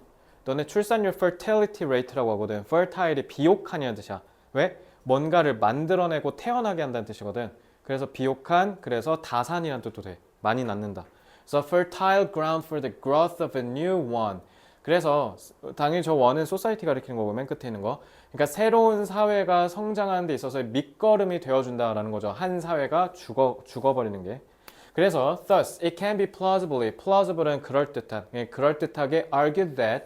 너네 출산율 fertility rate라고 하거든. fertile이 비옥한이라는 뜻이야. 왜? 뭔가를 만들어내고 태어나게 한다는 뜻이거든. 그래서 비옥한, 그래서 다산이라는 뜻도 돼. 많이 낳는다. So fertile ground for the growth of a new one. 그래서 당연히 저 원은 소사이티 가리키는 거고 맨 끝에 있는 거. 그러니까 새로운 사회가 성장하는 데 있어서 밑거름이 되어준다라는 거죠. 한 사회가 죽어버리는 게. 그래서 thus it can be plausible은 그럴듯하게 argued that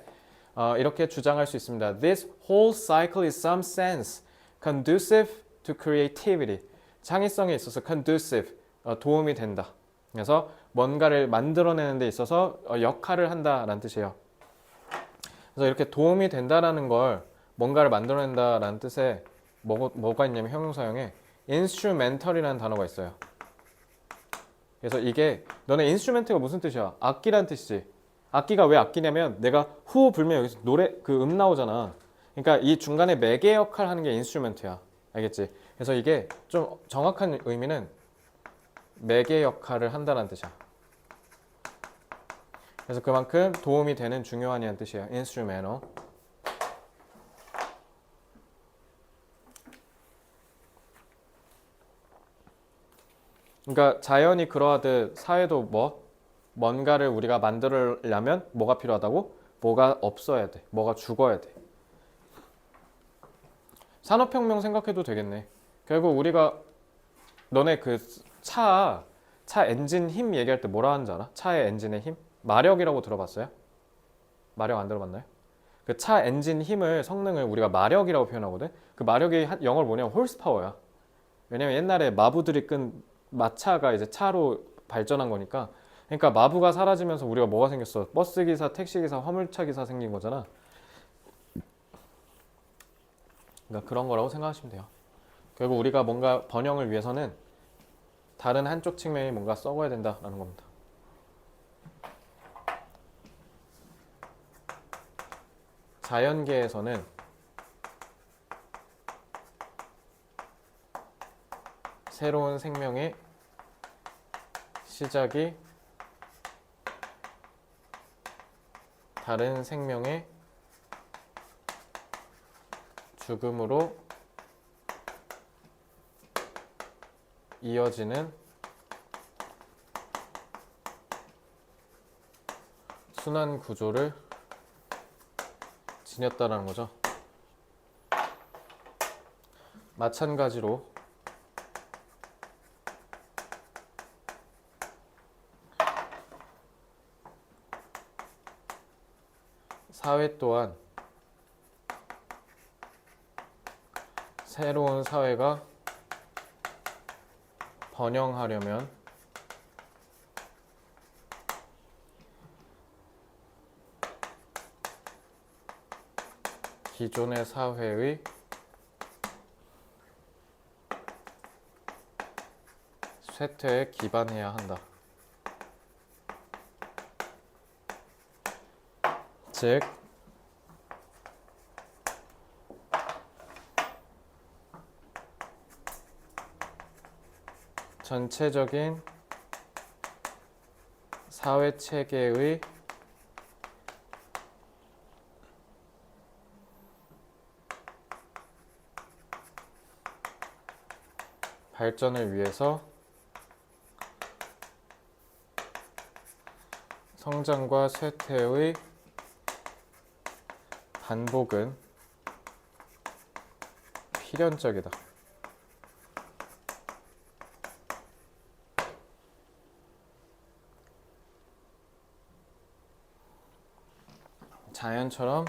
이렇게 주장할 수 있습니다. This whole cycle is some sense conducive to creativity. 창의성에 있어서 conducive 도움이 된다. 그래서 뭔가를 만들어내는 데 있어서 역할을 한다라는 뜻이에요. 그래서 이렇게 도움이 된다라는 걸 뭔가를 만들어낸다라는 뜻에 뭐가 있냐면 형용사형에 instrumental이라는 단어가 있어요. 그래서 이게 너네 instrument가 무슨 뜻이야? 악기란 뜻이지. 악기가 왜 악기냐면 내가 후 불면 여기서 노래 나오잖아. 그러니까 이 중간에 매개 역할 하는 게 instrument야. 알겠지? 그래서 이게 좀 정확한 의미는 매개 역할을 한다는 뜻이야. 그래서 그만큼 도움이 되는 중요한이라는 뜻이에요. instrumental. 그러니까 자연이 그러하듯 사회도 뭔가를 우리가 만들려면 뭐가 필요하다고? 뭐가 없어야 돼. 뭐가 죽어야 돼. 산업혁명 생각해도 되겠네. 결국 우리가 너네 그 차 엔진 힘 얘기할 때 뭐라 하는지 알아? 차의 엔진의 힘? 마력이라고 들어봤어요? 마력 안 들어봤나요? 그 차 엔진 힘을 성능을 우리가 마력이라고 표현하거든. 그 마력이 영어로 뭐냐면 홀스파워야. 왜냐면 옛날에 마부들이 끈 마차가 이제 차로 발전한 거니까. 그러니까 마부가 사라지면서 우리가 뭐가 생겼어? 버스 기사, 택시 기사, 화물차 기사 생긴 거잖아. 그러니까 그런 거라고 생각하시면 돼요. 결국 우리가 뭔가 번영을 위해서는 다른 한쪽 측면이 뭔가 썩어야 된다라는 겁니다. 자연계에서는 새로운 생명의 시작이 다른 생명의 죽음으로 이어지는 순환 구조를 지녔다라는 거죠. 마찬가지로 사회 또한 새로운 사회가 번영하려면 기존의 사회의 쇠퇴에 기반해야 한다. 즉, 전체적인 사회 체계의 발전을 위해서 성장과 쇠퇴의 반복은 필연적이다. 자연처럼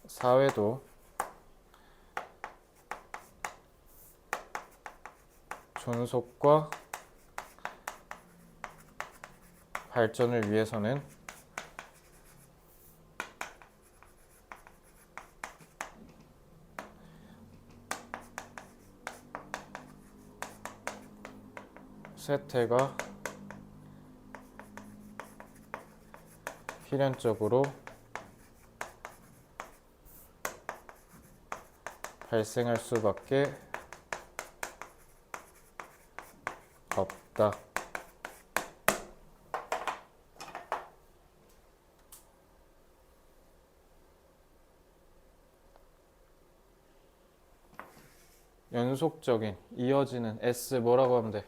사회도 존속과 발전을 위해서는 쇠퇴가 필연적으로 발생할 수밖에 없다. 연속적인, 이어지는 S 뭐라고 하면 돼?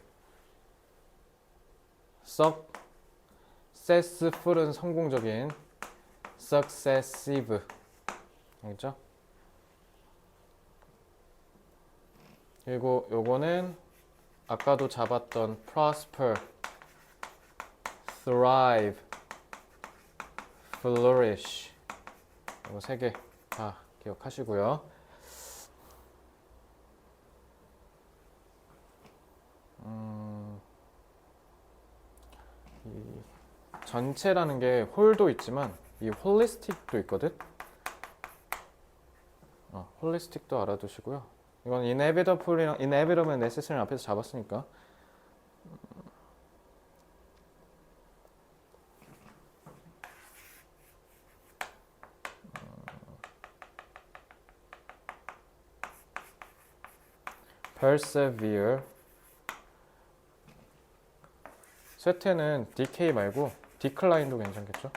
successful은 성공적인, successive. 알겠죠? 그리고 요거는 아까도 잡았던 prosper, thrive, flourish. 이거 세 개 다 기억하시고요. 이 전체라는 게 홀도 있지만 이 홀리스틱도 있거든. 홀리스틱도 알아두시고요. 이건 inevitable이랑 inevitable은 necessary 앞에서 잡았으니까. persevere. 쇠퇴는 decay 말고 decline도 괜찮겠죠?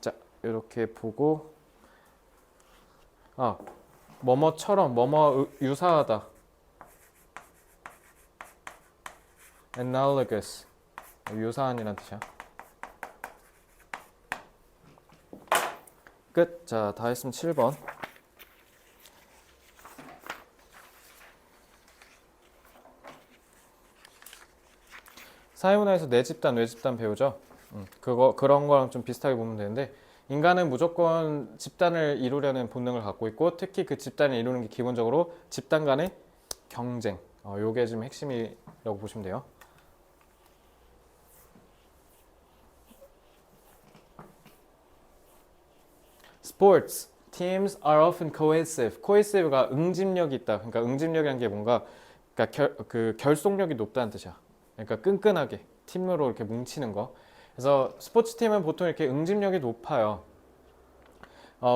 자, 이렇게 보고 뭐뭐처럼 뭐뭐 유사하다. analogous. 유사한이란 뜻이야. 끝. 자, 다 했으면 7번. 사회문화에서 내 집단, 외 집단 배우죠. 그런 거랑 좀 비슷하게 보면 되는데, 인간은 무조건 집단을 이루려는 본능을 갖고 있고, 특히 그 집단을 이루는 게 기본적으로 집단 간의 경쟁. 요게 좀 핵심이라고 보시면 돼요. Sports teams are often cohesive. cohesive가 응집력이 있다. 그러니까 응집력이라는 게 뭔가 그러니까 결속력이 높다는 뜻이야. 그러니까 끈끈하게 팀으로 이렇게 뭉치는 거. 그래서 스포츠 팀은 보통 이렇게 응집력이 높아요.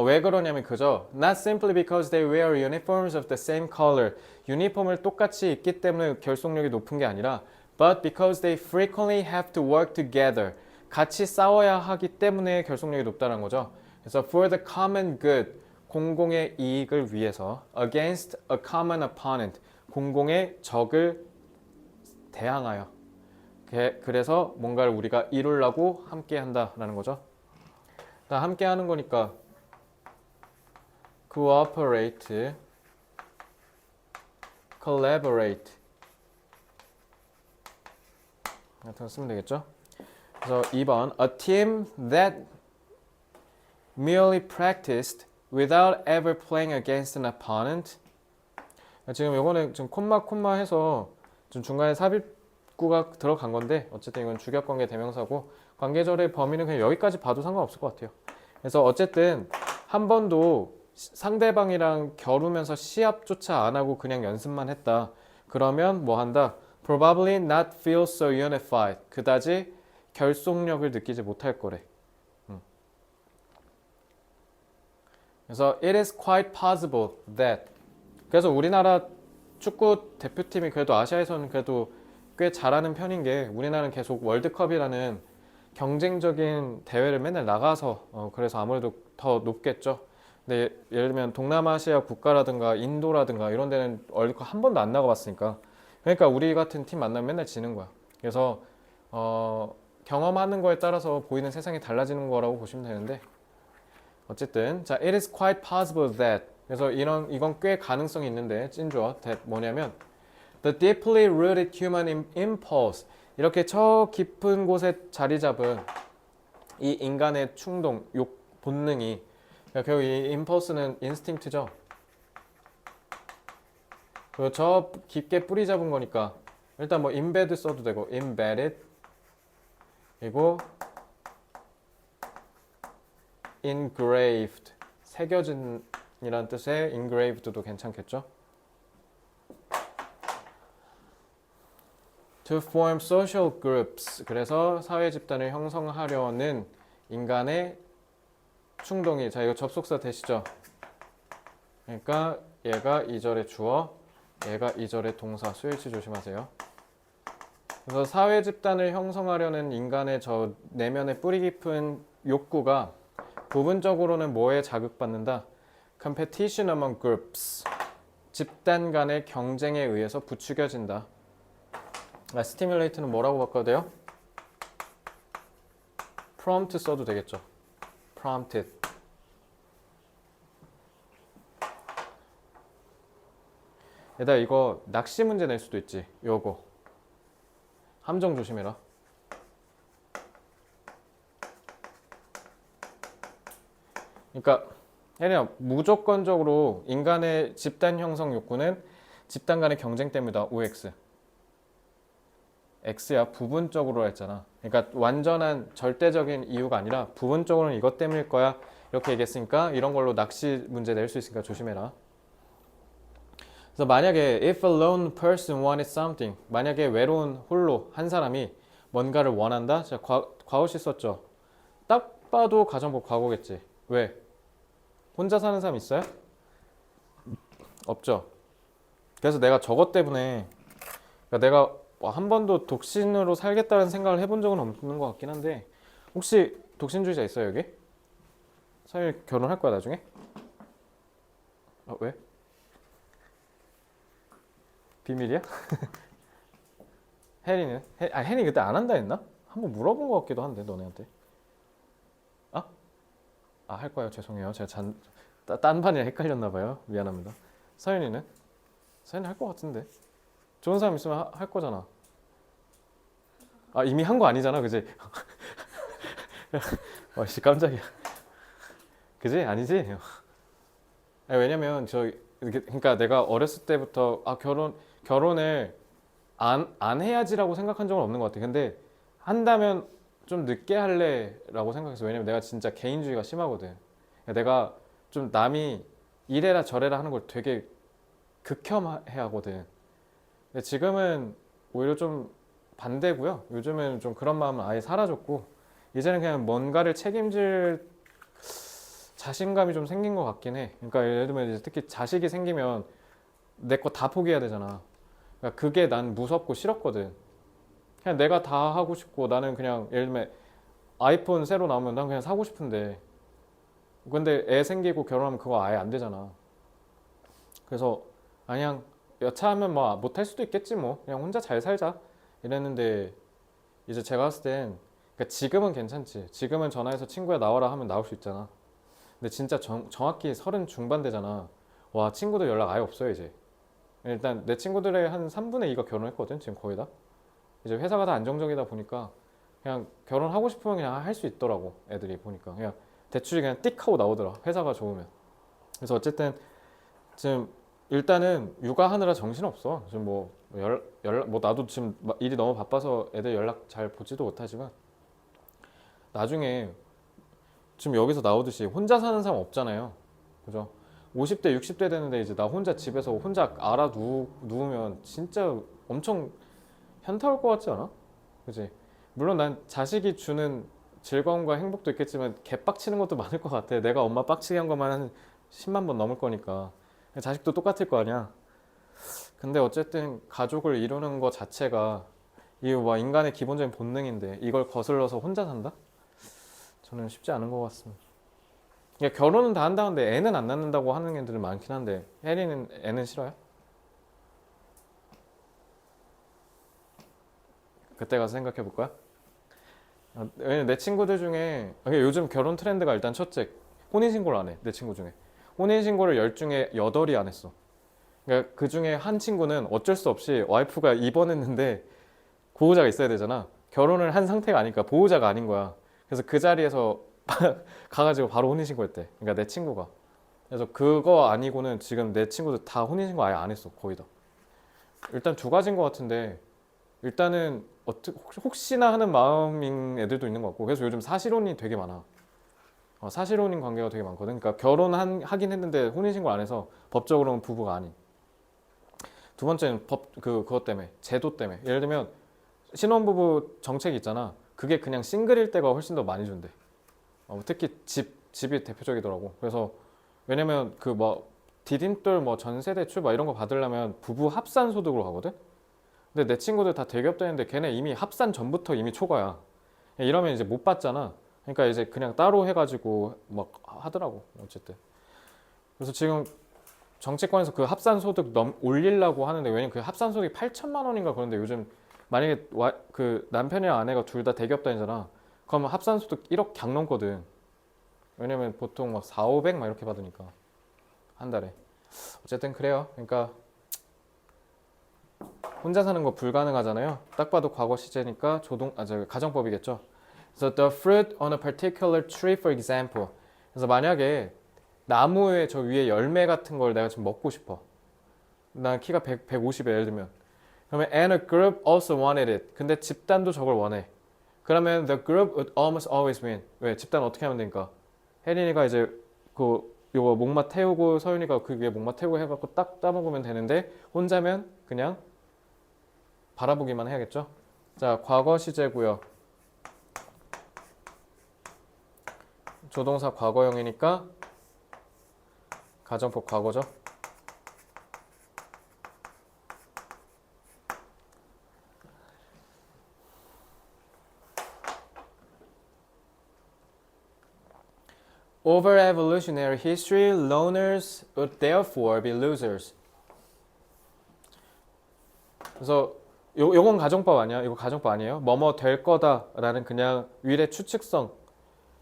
왜 그러냐면 그죠? Not simply because they wear uniforms of the same color. 유니폼을 똑같이 입기 때문에 결속력이 높은 게 아니라 but because they frequently have to work together. 같이 싸워야 하기 때문에 결속력이 높다는 거죠. 그래서 for the common good. 공공의 이익을 위해서 against a common opponent. 공공의 적을 대항하여. 그래서 뭔가를 우리가 이루려고 함께 한다라는 거죠. 다 함께 하는 거니까 cooperate, collaborate 같은 거 쓰면 되겠죠. 그래서 2번 A team that merely practiced without ever playing against an opponent. 지금 요거는 좀 콤마 해서 좀 중간에 삽입구가 들어간 건데 어쨌든 이건 주격관계 대명사고 관계절의 범위는 그냥 여기까지 봐도 상관없을 것 같아요. 그래서 어쨌든 한 번도 상대방이랑 겨루면서 시합조차 안 하고 그냥 연습만 했다. 그러면 뭐 한다? Probably not feel so unified. 그다지 결속력을 느끼지 못할 거래. 그래서 it is quite possible that. 그래서 우리나라 축구 대표팀이 그래도 아시아에서는 그래도 꽤 잘하는 편인 게 우리나라는 계속 월드컵이라는 경쟁적인 대회를 맨날 나가서 그래서 아무래도 더 높겠죠. 근데 예를 들면 동남아시아 국가라든가 인도라든가 이런 데는 월드컵 한 번도 안 나가봤으니까 그러니까 우리 같은 팀 만나면 맨날 지는 거야. 그래서 경험하는 거에 따라서 보이는 세상이 달라지는 거라고 보시면 되는데 어쨌든 자, it is quite possible that 그래서 이건 꽤 가능성이 있는데 찐주어 that 뭐냐면 the deeply rooted human impulse 이렇게 저 깊은 곳에 자리 잡은 이 인간의 충동, 욕, 본능이 그러니까 결국 이 impulse는 instinct죠. 그리고 저 깊게 뿌리 잡은 거니까 일단 뭐 embed 써도 되고 embedded 그리고 engraved 새겨진이라는 뜻의 engraved도 괜찮겠죠. To form social groups 그래서 사회 집단을 형성하려는 인간의 충동이 자 이거 접속사 되시죠. 그러니까 얘가 2절의 주어 얘가 2절의 동사 수일치 조심하세요. 그래서 사회 집단을 형성하려는 인간의 저 내면의 뿌리 깊은 욕구가 부분적으로는 뭐에 자극받는다? Competition among groups. 집단 간의 경쟁에 의해서 부추겨진다. stimulate는 뭐라고 바꿔야 돼요? prompt 써도 되겠죠. prompted. 얘들아 이거 낚시 문제 낼 수도 있지. 요거. 함정 조심해라. 그러니까 혜리야 무조건적으로 인간의 집단 형성 욕구는 집단 간의 경쟁 때문이다. OX. X야 부분적으로 했잖아. 그러니까 완전한 절대적인 이유가 아니라 부분적으로는 이것 때문일 거야. 이렇게 얘기했으니까 이런 걸로 낚시 문제 낼 수 있으니까 조심해라. 그래서 만약에 if a lone person wanted something 만약에 외로운 홀로 한 사람이 뭔가를 원한다. 자, 과거시 썼죠. 딱 봐도 가정법 과거겠지. 왜? 혼자 사는 사람 있어요? 없죠. 그래서 내가 저것 때문에 그러니까 내가 한 번도 독신으로 살겠다는 생각을 해본 적은 없는 것 같긴 한데 혹시 독신주의자 있어요 여기? 사실 결혼할 거야 나중에? 왜? 비밀이야? 혜리는? 혜리 그때 안 한다 했나? 한번 물어본 것 같기도 한데 너네한테. 할 거예요. 죄송해요. 제가 딴 반이랑 헷갈렸나 봐요. 미안합니다. 서윤이는? 서윤이 할 것 같은데. 좋은 사람 있으면 할 거잖아. 이미 한 거 아니잖아, 그지? 씨 깜짝이야. 그지? 아니지? 왜냐면 그러니까 내가 어렸을 때부터 결혼을 안 해야지라고 생각한 적은 없는 것 같아. 근데 한다면 좀 늦게 할래라고 생각했어. 왜냐면 내가 진짜 개인주의가 심하거든. 내가 좀 남이 이래라 저래라 하는 걸 되게 극혐해 하거든. 근데 지금은 오히려 좀 반대고요. 요즘은 좀 그런 마음은 아예 사라졌고 이제는 그냥 뭔가를 책임질 자신감이 좀 생긴 것 같긴 해. 그러니까 예를 들면 이제 특히 자식이 생기면 내 거 다 포기해야 되잖아. 그러니까 그게 난 무섭고 싫었거든. 그냥 내가 다 하고 싶고 나는 그냥 예를 들면 아이폰 새로 나오면 난 그냥 사고 싶은데 근데 애 생기고 결혼하면 그거 아예 안 되잖아. 그래서 그냥 여차하면 뭐 못할 수도 있겠지 뭐 그냥 혼자 잘 살자 이랬는데 이제 제가 봤을 땐 그러니까 지금은 괜찮지. 지금은 전화해서 친구야 나와라 하면 나올 수 있잖아. 근데 진짜 정확히 30 중반 되잖아. 와 친구들 연락 아예 없어요 이제. 일단 내 친구들의 한 3분의 2가 결혼했거든 지금 거의 다. 이제 회사가 다 안정적이다 보니까 그냥 결혼하고 싶으면 그냥 할 수 있더라고 애들이 보니까 그냥 대출이 그냥 띡 하고 나오더라 회사가 좋으면. 그래서 어쨌든 지금 일단은 육아하느라 정신없어 지금 뭐 연락 뭐 나도 지금 일이 너무 바빠서 애들 연락 잘 보지도 못하지만 나중에 지금 여기서 나오듯이 혼자 사는 사람 없잖아요 그죠. 50대 60대 되는데 이제 나 혼자 집에서 혼자 누우면 진짜 엄청 현타 올 것 같지 않아? 그지? 물론 난 자식이 주는 즐거움과 행복도 있겠지만 개빡치는 것도 많을 것 같아. 내가 엄마 빡치게 한 것만 한 10만 번 넘을 거니까. 자식도 똑같을 거 아니야. 근데 어쨌든 가족을 이루는 것 자체가 이 뭐 인간의 기본적인 본능인데 이걸 거슬러서 혼자 산다? 저는 쉽지 않은 것 같습니다. 그러니까 결혼은 다 한다는데 애는 안 낳는다고 하는 애들은 많긴 한데 혜리는 애는 싫어요? 그때 가서 생각해 볼 거야? 왜냐면 내 친구들 중에 요즘 결혼 트렌드가 일단 첫째 혼인신고를 안 해. 내 친구 중에 혼인신고를 10 중에 8이 안 했어. 그러니까 그 중에 한 친구는 어쩔 수 없이 와이프가 입원했는데 보호자가 있어야 되잖아. 결혼을 한 상태가 아니까 보호자가 아닌 거야. 그래서 그 자리에서 가가지고 바로 혼인신고했대. 그러니까 내 친구가. 그래서 그거 아니고는 지금 내 친구들 다 혼인신고 아예 안 했어. 거의 다. 일단 두 가지인 것 같은데 일단은 혹시나 하는 마음인 애들도 있는 것 같고 그래서 요즘 사실혼이 되게 많아. 사실혼인 관계가 되게 많거든. 그러니까 하긴 했는데 혼인신고 안 해서 법적으로는 부부가 아닌. 두 번째는 그것 때문에 제도 때문에 예를 들면 신혼부부 정책이 있잖아. 그게 그냥 싱글일 때가 훨씬 더 많이 준대. 특히 집이 대표적이더라고. 그래서 왜냐면 그 뭐 디딤돌 뭐 전세대출 막 이런 거 받으려면 부부 합산 소득으로 가거든. 근데 내 친구들 다 대기업 다니는데 걔네 이미 합산 전부터 이미 초과야. 이러면 이제 못 받잖아. 그러니까 이제 그냥 따로 해가지고 막 하더라고. 어쨌든. 그래서 지금 정치권에서 그 합산소득 올리려고 하는데 왜냐면 그 합산소득이 8천만 원인가 그런데 요즘 만약에 그 남편이랑 아내가 둘 다 대기업 다니잖아. 그러면 합산소득 1억 강 넘거든. 왜냐면 보통 막 4, 500 막 이렇게 받으니까 한 달에. 어쨌든 그래요. 그러니까 혼자 사는 거 불가능하잖아요. 딱 봐도 과거 시제니까 가정법이겠죠. 그래서 the fruit on a particular tree, for example. 그래서 만약에 나무의 저 위에 열매 같은 걸 내가 지금 먹고 싶어. 난 키가 150에 예를 들면. 그러면 and a group also wanted it. 근데 집단도 저걸 원해. 그러면 the group would almost always win. 왜? 집단 어떻게 하면 되니까? 혜린이가 이제 요거 목마 태우고 서윤이가 그 위에 목마 태우고 해갖고 딱 따먹으면 되는데 혼자면 그냥 바라보기만 해야겠죠? 자, 과거 시제고요. 조동사 과거형이니까 가정법 과거죠. Over evolutionary history, loners would therefore be losers. 그래서 요건 가정법 아니야? 이거 가정법 아니에요? 뭐뭐 될 거다라는 그냥 위례 추측성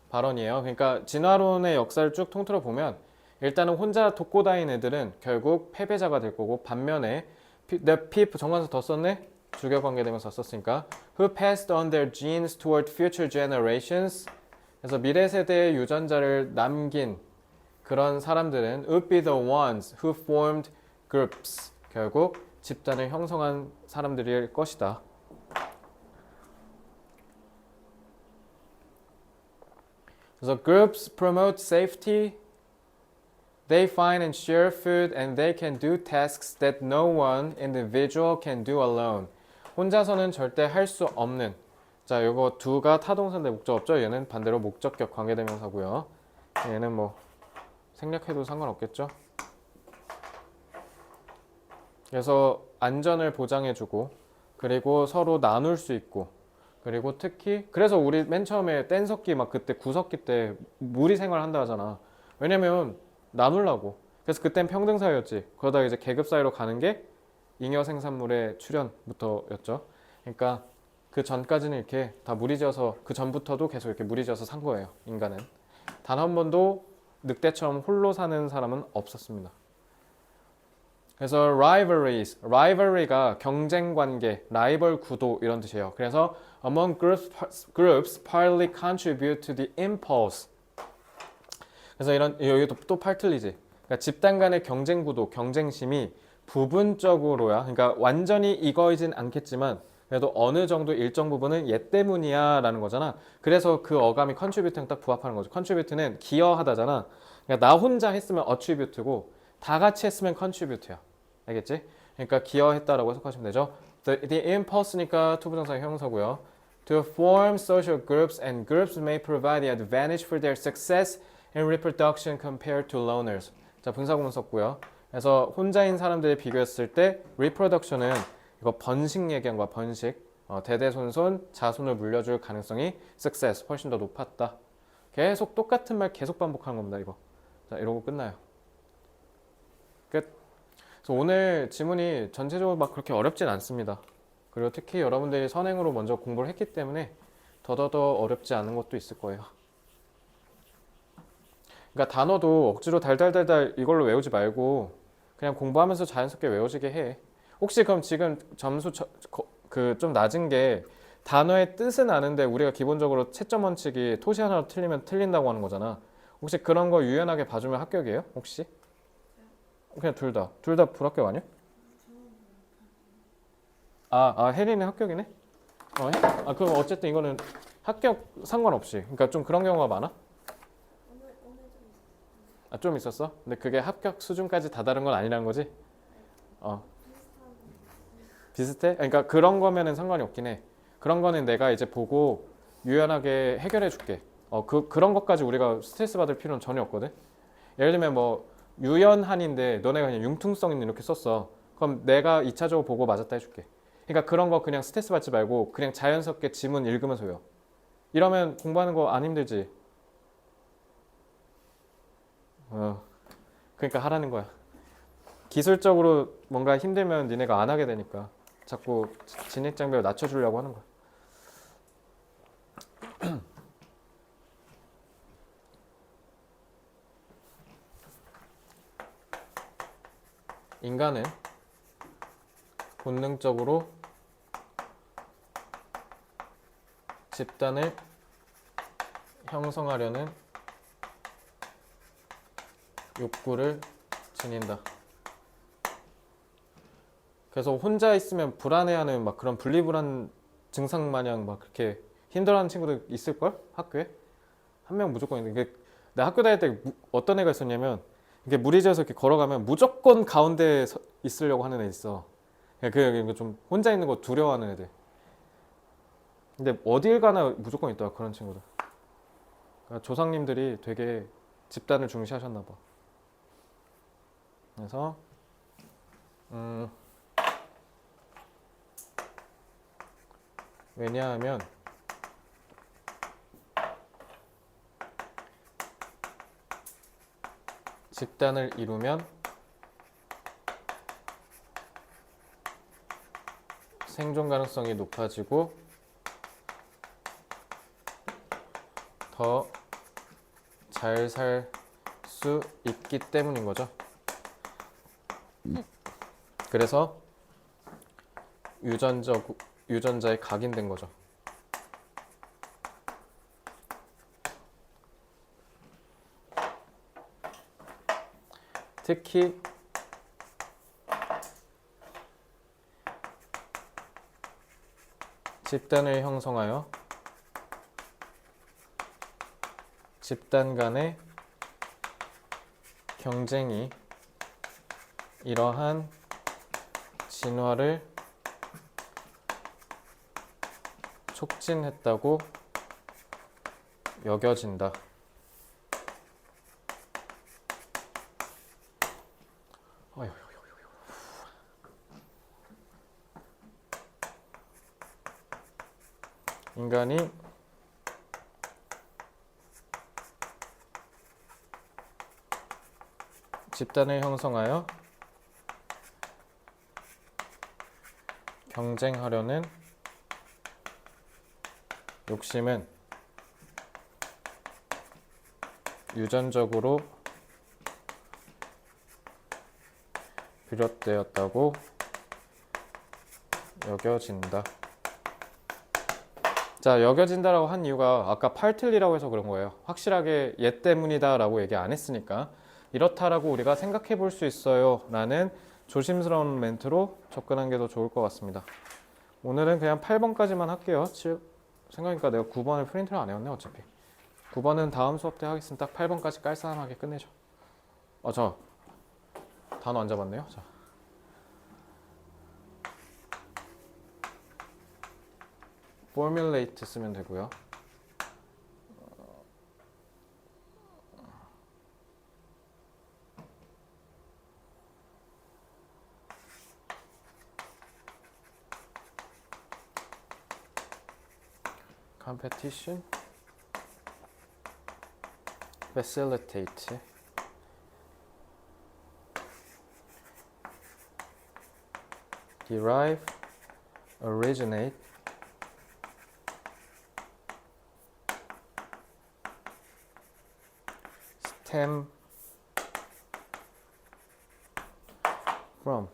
발언이에요. 그러니까 진화론의 역사를 쭉 통틀어 보면 일단은 혼자 돕고 다닌 애들은 결국 패배자가 될 거고 반면에 the people 정관사 더 썼네? 주격 관계되면서 썼으니까 who passed on their genes toward future generations 그래서 미래 세대의 유전자를 남긴 그런 사람들은 would be the ones who formed groups 결국 집단을 형성한 사람들일 것이다. 그래서 groups promote safety, they find and share food, and they can do tasks that no one individual can do alone. 혼자서는 절대 할 수 없는. 자, 요거 두가 타동사인데 목적 없죠? 얘는 반대로 목적격 관계대명사고요. 얘는 뭐 생략해도 상관없겠죠. 그래서 안전을 보장해주고 그리고 서로 나눌 수 있고 그리고 특히 그래서 우리 맨 처음에 뗀석기 막 그때 구석기 때 무리 생활 한다 하잖아. 왜냐면 나누려고. 그래서 그땐 평등 사회였지. 그러다 이제 계급 사회로 가는 게 잉여 생산물의 출현부터였죠. 그러니까 그 전까지는 이렇게 다 무리지어서 그 전부터도 계속 이렇게 무리지어서 산 거예요. 인간은 단 한 번도 늑대처럼 홀로 사는 사람은 없었습니다. 그래서 rivalry가 경쟁 관계, 라이벌 구도 이런 뜻이에요. 그래서 among groups partly contribute to the impulse. 그래서 이런 여기 또 팔 틀리지. 그러니까 집단 간의 경쟁 구도, 경쟁심이 부분적으로야. 그러니까 완전히 이거이진 않겠지만 그래도 어느 정도 일정 부분은 얘 때문이야라는 거잖아. 그래서 그 어감이 contribute랑 딱 부합하는 거죠. contribute는 기여하다잖아. 그러니까 나 혼자 했으면 attribute고 다 같이 했으면 contribute야. 알겠지? 그러니까 기여했다라고 해석하시면 되죠. The impulse니까 투부정사의 형용사고요. To form social groups and groups may provide the advantage for their success in reproduction compared to loners. 자, 분사구문 썼고요. 그래서 혼자인 사람들에 비교했을 때 reproduction은 이거 번식 얘기한 거야. 번식. 대대손손 자손을 물려줄 가능성이 success 훨씬 더 높았다. 계속 똑같은 말 계속 반복하는 겁니다. 이거. 자, 이러고 끝나요. 끝. 그래서 오늘 지문이 전체적으로 막 그렇게 어렵진 않습니다. 그리고 특히 여러분들이 선행으로 먼저 공부를 했기 때문에 더더더 어렵지 않은 것도 있을 거예요. 그러니까 단어도 억지로 달달달달 이걸로 외우지 말고 그냥 공부하면서 자연스럽게 외워지게 해. 혹시 그럼 지금 점수 그 좀 낮은 게 단어의 뜻은 아는데 우리가 기본적으로 채점 원칙이 토시 하나로 틀리면 틀린다고 하는 거잖아. 혹시 그런 거 유연하게 봐주면 합격이에요? 혹시? 그냥 둘 다 불합격 아니야? 혜린이 합격이네? 그럼 어쨌든 이거는 합격 상관없이. 그러니까 좀 그런 경우가 많아? 좀 있었어? 근데 그게 합격 수준까지 다다른 건 아니라는 거지? 비슷해? 그러니까 그런 거면은 상관이 없긴 해. 그런 거는 내가 이제 보고 유연하게 해결해 줄게. 그런 것까지 우리가 스트레스 받을 필요는 전혀 없거든? 예를 들면 뭐 유연한인데 너네가 그냥 융통성 있는 이렇게 썼어. 그럼 내가 2차적으로 보고 맞았다 해줄게. 그러니까 그런 거 그냥 스트레스 받지 말고 그냥 자연스럽게 지문 읽으면서 외워. 이러면 공부하는 거 안 힘들지? 그러니까 하라는 거야. 기술적으로 뭔가 힘들면 니네가 안 하게 되니까 자꾸 진입 장벽을 낮춰주려고 하는 거야. 인간은 본능적으로 집단을 형성하려는 욕구를 지닌다. 그래서 혼자 있으면 불안해하는 막 그런 분리불안 증상 마냥 막 그렇게 힘들어하는 친구들 있을걸? 학교에? 한 명 무조건 있는데 나 학교 다닐 때 어떤 애가 있었냐면 이게 무리지어서 이렇게 걸어가면 무조건 가운데에 있으려고 하는 애 있어. 그 좀 혼자 있는 거 두려워하는 애들. 근데 어딜 가나 무조건 있더라 그런 친구들. 그러니까 조상님들이 되게 집단을 중시하셨나 봐. 그래서 왜냐하면 집단을 이루면 생존 가능성이 높아지고 더 잘 살 수 있기 때문인 거죠. 그래서 유전자에 각인된 거죠. 특히 집단을 형성하여 집단 간의 경쟁이 이러한 진화를 촉진했다고 여겨진다. 인간이 집단을 형성하여 경쟁하려는 욕심은 유전적으로 비롯되었다고 여겨진다. 자, 여겨진다라고 한 이유가 아까 팔틀리라고 해서 그런 거예요. 확실하게 얘 때문이다 라고 얘기 안 했으니까 이렇다라고 우리가 생각해 볼 수 있어요 라는 조심스러운 멘트로 접근한 게 더 좋을 것 같습니다. 오늘은 그냥 8번까지만 할게요. 생각하니까 내가 9번을 프린트를 안 해왔네. 어차피 9번은 다음 수업 때 하겠습니다. 딱 8번까지 깔쌈하게 끝내죠. 저 단어 안 잡았네요. 자, formulate 쓰면 되고요. competition, facilitate, derive, originate, stem from.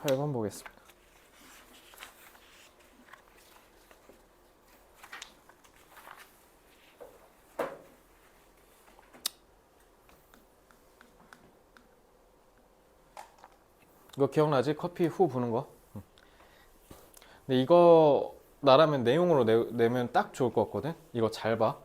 팔 번 보겠습니다. 이거 기억나지? 커피 후 부는 거. 근데 이거 나라면 내용으로 내면 딱 좋을 것 같거든. 이거 잘 봐.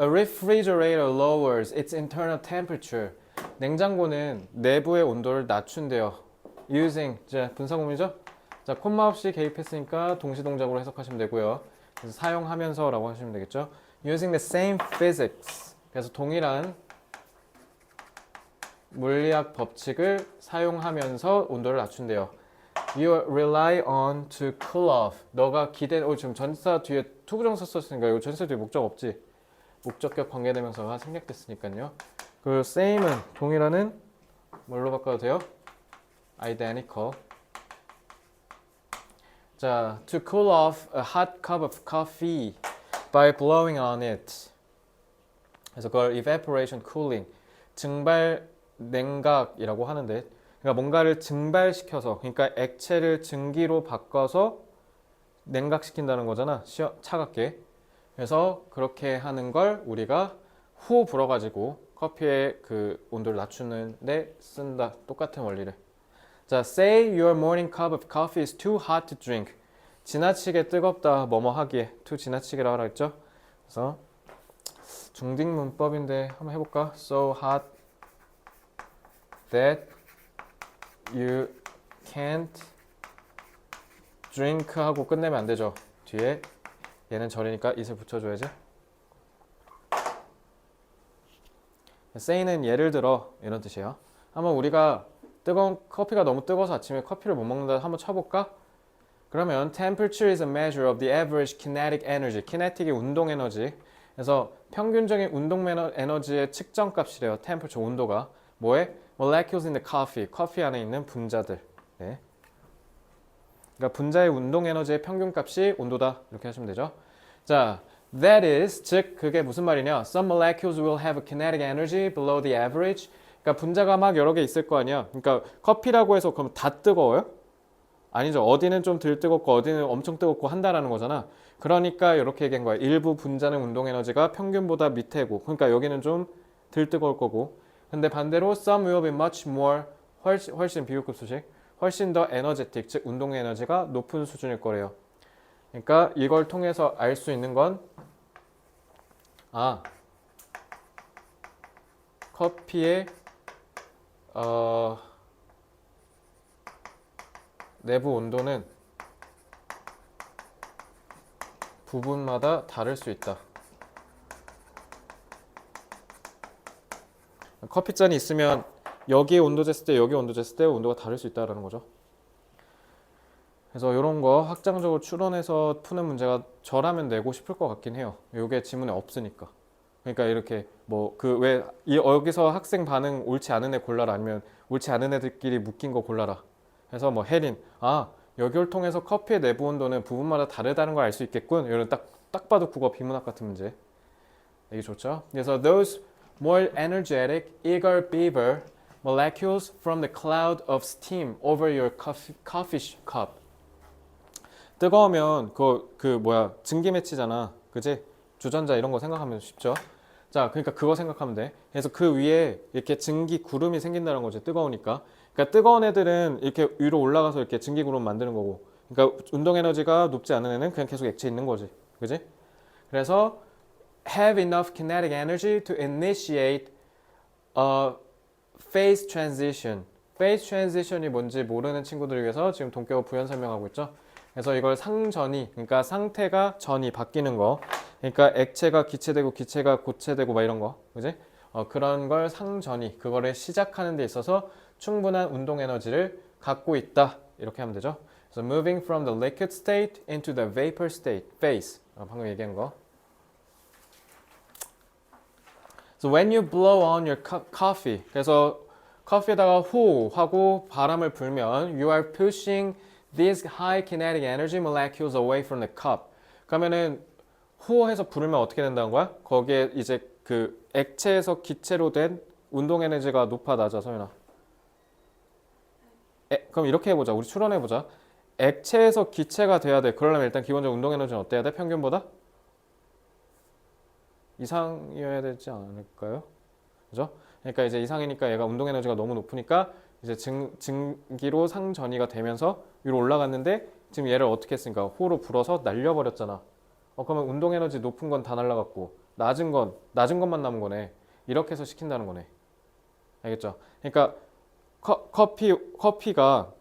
A refrigerator lowers its internal temperature. 냉장고는 내부의 온도를 낮춘대요. Using, 자 분사구문이죠? 자 콤마 없이 개입했으니까 동시동작으로 해석하시면 되고요. 그래서 사용하면서라고 하시면 되겠죠. Using the same physics. 그래서 동일한 물리학 법칙을 사용하면서 온도를 낮춘대요. You rely on to cool off. 너가 지금 전치사 뒤에 투부정사 썼으니까 이거 전치사 뒤에 목적 없지? 목적격 관계대명사가 생략됐으니까요. 그 same은 동일한은 뭘로 바꿔도 돼요? identical. 자, to cool off a hot cup of coffee by blowing on it. 그래서 그걸 evaporation cooling, 증발 냉각이라고 하는데, 그러니까 뭔가를 증발시켜서, 그러니까 액체를 증기로 바꿔서 냉각시킨다는 거잖아. 차갑게. 그래서 그렇게 하는 걸 우리가 후 불어가지고 커피의 그 온도를 낮추는데 쓴다. 똑같은 원리를. 자, say your morning cup of coffee is too hot to drink. 지나치게 뜨겁다. 뭐뭐 하기에. too 지나치게라고 하라 했죠. 그래서 중딩 문법인데 한번 해볼까? So hot that you can't drink 하고 끝내면 안 되죠. 뒤에 얘는 절이니까 it을 붙여줘야지. say는 예를 들어 이런 뜻이에요. 한번 우리가 커피가 너무 뜨거워서 아침에 커피를 못 먹는다 한번 쳐볼까? 그러면 temperature is a measure of the average kinetic energy. kinetic이 운동 에너지. 그래서 평균적인 운동 에너지의 측정값이래요. temperature 온도가. 뭐에? molecules in the coffee. 커피 안에 있는 분자들. 네. 그러니까 분자의 운동 에너지의 평균값이 온도다. 이렇게 하시면 되죠. 자, that is, 즉 그게 무슨 말이냐? Some molecules will have a kinetic energy below the average. 그러니까 분자가 막 여러 개 있을 거 아니야. 그러니까 커피라고 해서 그럼 다 뜨거워요? 아니죠. 어디는 좀 덜 뜨겁고 어디는 엄청 뜨겁고 한다라는 거잖아. 그러니까 이렇게 얘기한 거야. 일부 분자는 운동 에너지가 평균보다 밑에고, 그러니까 여기는 좀 덜 뜨거울 거고. 근데 반대로 some will be much more, 훨씬 비교급 수식, 훨씬 더 에너제틱, 즉 운동 에너지가 높은 수준일 거래요. 그러니까 이걸 통해서 알 수 있는 건 커피의 내부 온도는 부분마다 다를 수 있다. 커피잔이 있으면 여기에 온도 쟀을 때 여기 온도 쟀을 때 온도가 다를 수 있다는 거죠. 그래서 이런 거 확장적으로 추론해서 푸는 문제가 저라면 내고 싶을 것 같긴 해요. 이게 지문에 없으니까. 그러니까 이렇게 뭐 그 왜 여기서 학생 반응 옳지 않은 애 골라라 아니면 옳지 않은 애들끼리 묶인 거 골라라. 해서 뭐 혜린 여기를 통해서 커피의 내부 온도는 부분마다 다르다는 걸 알 수 있겠군. 이런 딱 봐도 국어 비문학 같은 문제. 이게 좋죠. 그래서 those more energetic, eager beaver molecules from the cloud of steam over your coffee cup. 뜨거우면 증기 매치잖아. 그지? 주전자 이런 거 생각하면 쉽죠. 자, 그러니까 그거 생각하면 돼. 그래서 그 위에 이렇게 증기 구름이 생긴다는 거지. 뜨거우니까. 그러니까 뜨거운 애들은 이렇게 위로 올라가서 이렇게 증기 구름 만드는 거고. 그러니까 운동 에너지가 높지 않은 애는 그냥 계속 액체 있는 거지. 그지? 그래서 have enough kinetic energy to initiate a phase transition. phase transition이 뭔지 모르는 친구들을 위해서 지금 동격어 부연 설명하고 있죠. 그래서 이걸 상전이, 그러니까 상태가 전이 바뀌는 거. 그러니까 액체가 기체되고 기체가 고체되고 막 이런 거. 그지? 그런 걸 상전이, 그거를 시작하는 데 있어서 충분한 운동 에너지를 갖고 있다. 이렇게 하면 되죠. 그래서 moving from the liquid state into the vapor state, phase. 방금 얘기한 거. So when you blow on your coffee, 그래서 커피에다가 호 하고 바람을 불면 you are pushing these high kinetic energy molecules away from the cup. 그러면은 호해서 부르면 어떻게 된다는 거야? 거기에 이제 그 액체에서 기체로 된 운동 에너지가 높아 낮아, 서윤아? 그럼 이렇게 해보자. 우리 추론해보자. 액체에서 기체가 돼야 돼. 그러려면 일단 기본적으로 운동 에너지는 어때야 돼? 평균보다? 이상이어야 되지 않을까요? 그죠? 그러니까 이제 이상이니까 얘가 운동 에너지가 너무 높으니까 이제 증기로 상전이가 되면서 위로 올라갔는데 지금 얘를 어떻게 했으니까 호로 불어서 날려버렸잖아. 그러면 운동 에너지 높은 건 다 날라갔고 낮은 것만 남은 거네. 이렇게 해서 시킨다는 거네. 알겠죠? 그러니까 커피가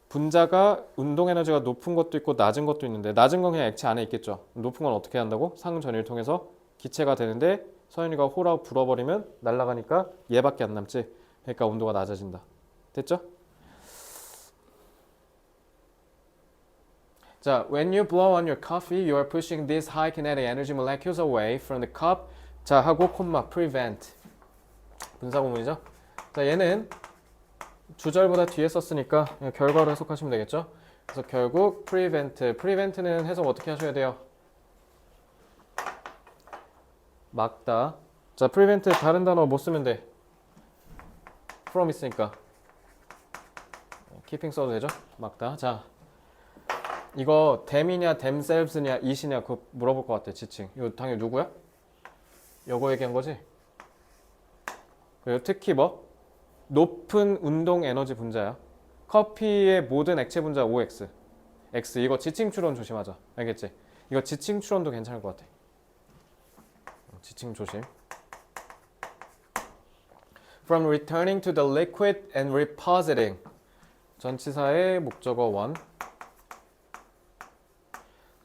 분자가 운동 에너지가 높은 것도 있고 낮은 것도 있는데 낮은 건 그냥 액체 안에 있겠죠. 높은 건 어떻게 한다고? 상전이를 통해서 기체가 되는데 서윤이가 호라고 불어버리면 날아가니까 얘밖에 안 남지. 그러니까 온도가 낮아진다. 됐죠? 자, when you blow on your coffee, you are pushing these high kinetic energy molecules away from the cup. 자, 하고 콤마 prevent. 분사구문이죠. 자, 얘는 주절보다 뒤에 썼으니까 결과로 해석하시면 되겠죠. 그래서 결국 prevent는 해석 어떻게 하셔야 돼요? 막다. 자, prevent 다른 단어 못 쓰면 돼. from 있으니까 keeping 써도 되죠? 막다. 자, 이거 them이냐 themselves냐 it이냐 그거 물어볼 것 같아. 지칭. 이거 당연히 누구야? 요거 얘기한 거지? 그리고 특히 뭐? 높은 운동 에너지 분자야. 커피의 모든 액체 분자 OX. X. 이거 지칭 추론 조심하자. 알겠지? 이거 지칭 추론도 괜찮을 것 같아. 지칭 조심. From returning to the liquid and repositing. 전치사의 목적어 1.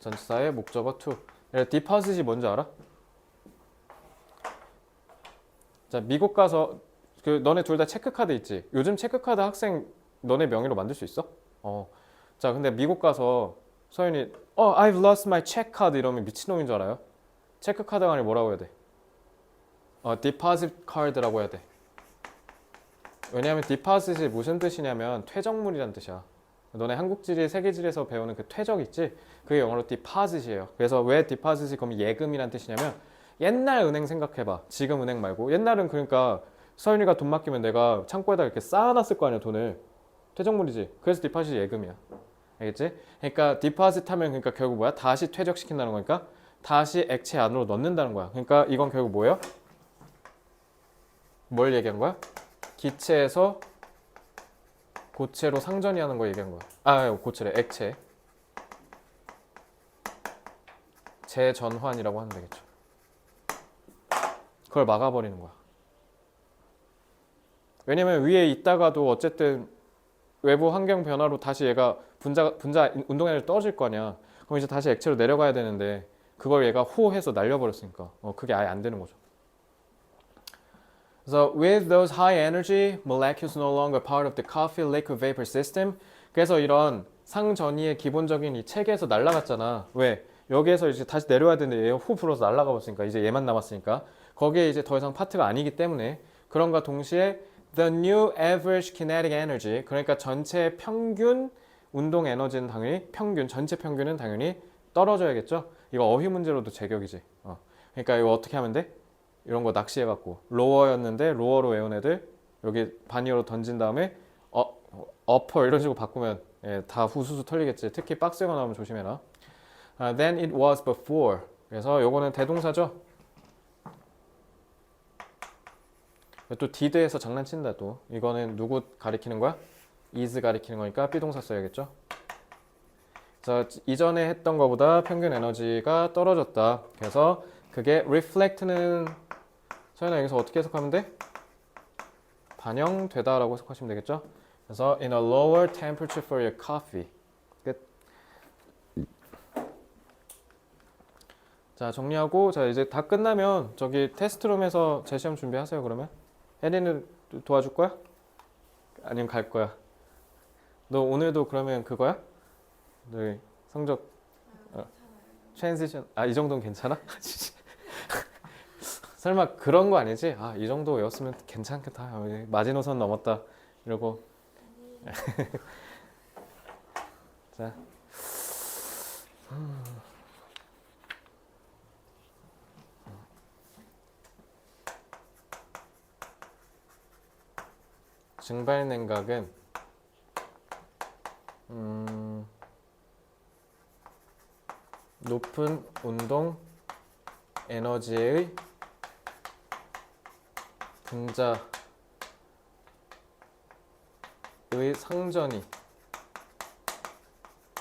전치사의 목적어 2. deposit이 뭔지 알아? 자, 미국 가서 너네 둘 다 체크카드 있지? 요즘 체크카드 학생 너네 명의로 만들 수 있어? 자, 근데 미국 가서 서윤이 I've lost my check card 이러면 미친놈인 줄 알아요? 체크카드가 아니라 뭐라고 해야 돼? deposit card라고 해야 돼. 왜냐하면 deposit이 무슨 뜻이냐면 퇴적물이란 뜻이야. 너네 한국지리, 세계지리에서 배우는 그 퇴적 있지? 그게 영어로 deposit이에요. 그래서 왜 deposit이 그럼 예금이란 뜻이냐면 옛날 은행 생각해봐. 지금 은행 말고. 옛날은 그러니까 서윤이가 돈 맡기면 내가 창고에다 이렇게 쌓아놨을 거 아니야, 돈을. 퇴적물이지. 그래서 deposit이 예금이야. 알겠지? 그러니까 deposit 하면 그러니까 결국 뭐야? 다시 퇴적시킨다는 거니까 다시 액체 안으로 넣는다는 거야. 그러니까 이건 결국 뭐예요? 뭘 얘기한 거야? 기체에서 고체로 상전이 하는 거 얘기한 거야. 고체래. 액체. 재전환이라고 하면 되겠죠. 그걸 막아버리는 거야. 왜냐면 위에 있다가도 어쨌든 외부 환경 변화로 다시 얘가 분자 운동 에너지 떨어질 거 아니야. 그럼 이제 다시 액체로 내려가야 되는데 그걸 얘가 호해서 날려버렸으니까 그게 아예 안 되는 거죠. So with those high energy molecules no longer part of the coffee liquid vapor system. 그래서 이런 상전이의 기본적인 이 체계에서 날아갔잖아. 왜? 여기에서 이제 다시 내려와야 되는데 얘 후 불어서 날아가 버렸으니까 이제 얘만 남았으니까 거기에 이제 더 이상 파트가 아니기 때문에 그런가 동시에 the new average kinetic energy 그러니까 전체 평균 운동 에너지는 당연히 전체 평균은 당연히 떨어져야겠죠. 이거 어휘 문제로도 제격이지. 그러니까 이거 어떻게 하면 돼? 이런 거 낚시해갖고 로어였는데 로어로 외운 애들 여기 바니어로 던진 다음에 어퍼 이런 식으로 바꾸면 다 후수수 털리겠지. 특히 박스가 나오면 조심해라. Than it was before. 그래서 요거는 대동사죠. 또 did에서 장난친다 또. 이거는 누구 가리키는 거야? is 가리키는 거니까 비동사 써야겠죠. 자, 이전에 했던 거보다 평균 에너지가 떨어졌다. 그래서 그게 reflect는 서연아 여기서 어떻게 해석하면 돼? 반영되다라고 해석하시면 되겠죠. 그래서 in a lower temperature for your coffee. 끝. 자, 정리하고 자 이제 다 끝나면 저기 테스트룸에서 재시험 준비하세요. 그러면 혜린은 도와줄 거야? 아니면 갈 거야? 너 오늘도 그러면 그거야? 너 성적 트랜지션 이 정도는 괜찮아? 설마 그런 거 아니지? 이 정도 외웠으면 괜찮겠다. 마지노선 넘었다 이러고 자 증발 냉각은 높은 운동 에너지의 분자의 상전이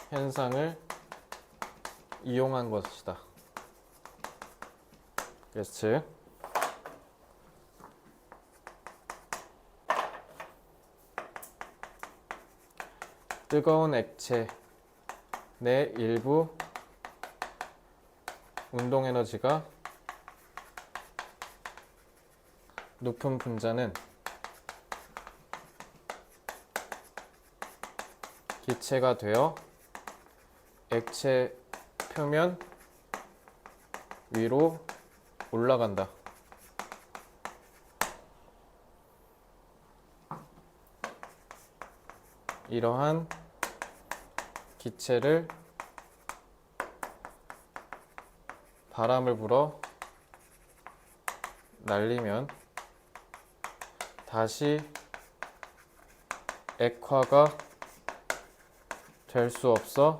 현상을 이용한 것이다. 그래서 즉 뜨거운 액체 내 일부 운동 에너지가 높은 분자는 기체가 되어 액체 표면 위로 올라간다. 이러한 기체를 바람을 불어 날리면 다시 액화가 될 수 없어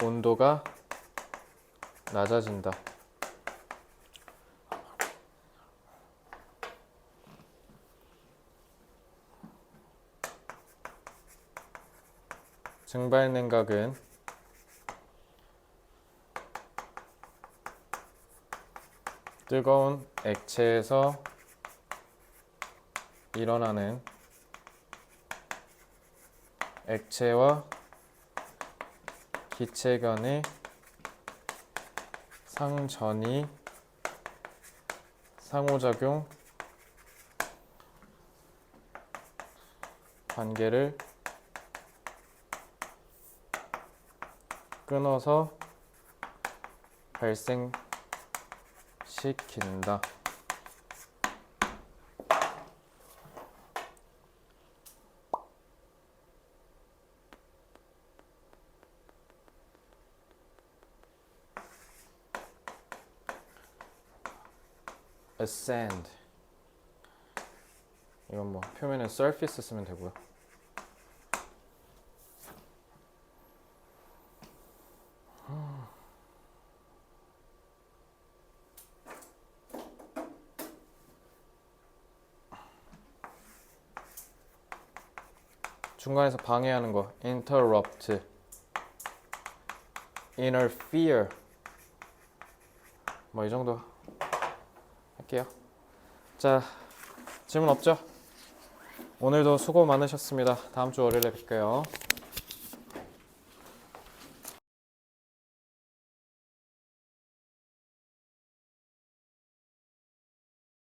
온도가 낮아진다. 증발 냉각은 뜨거운 액체에서 일어나는 액체와 기체 간의 상전이 상호작용 관계를 끊어서 발생시킨다. ascend 이건 뭐 표면에 surface 쓰면 되고요. 중간에서 방해하는 거 interrupt, interfere 뭐 이 정도 할게요. 자, 질문 없죠? 오늘도 수고 많으셨습니다. 다음 주 월요일에 뵐게요.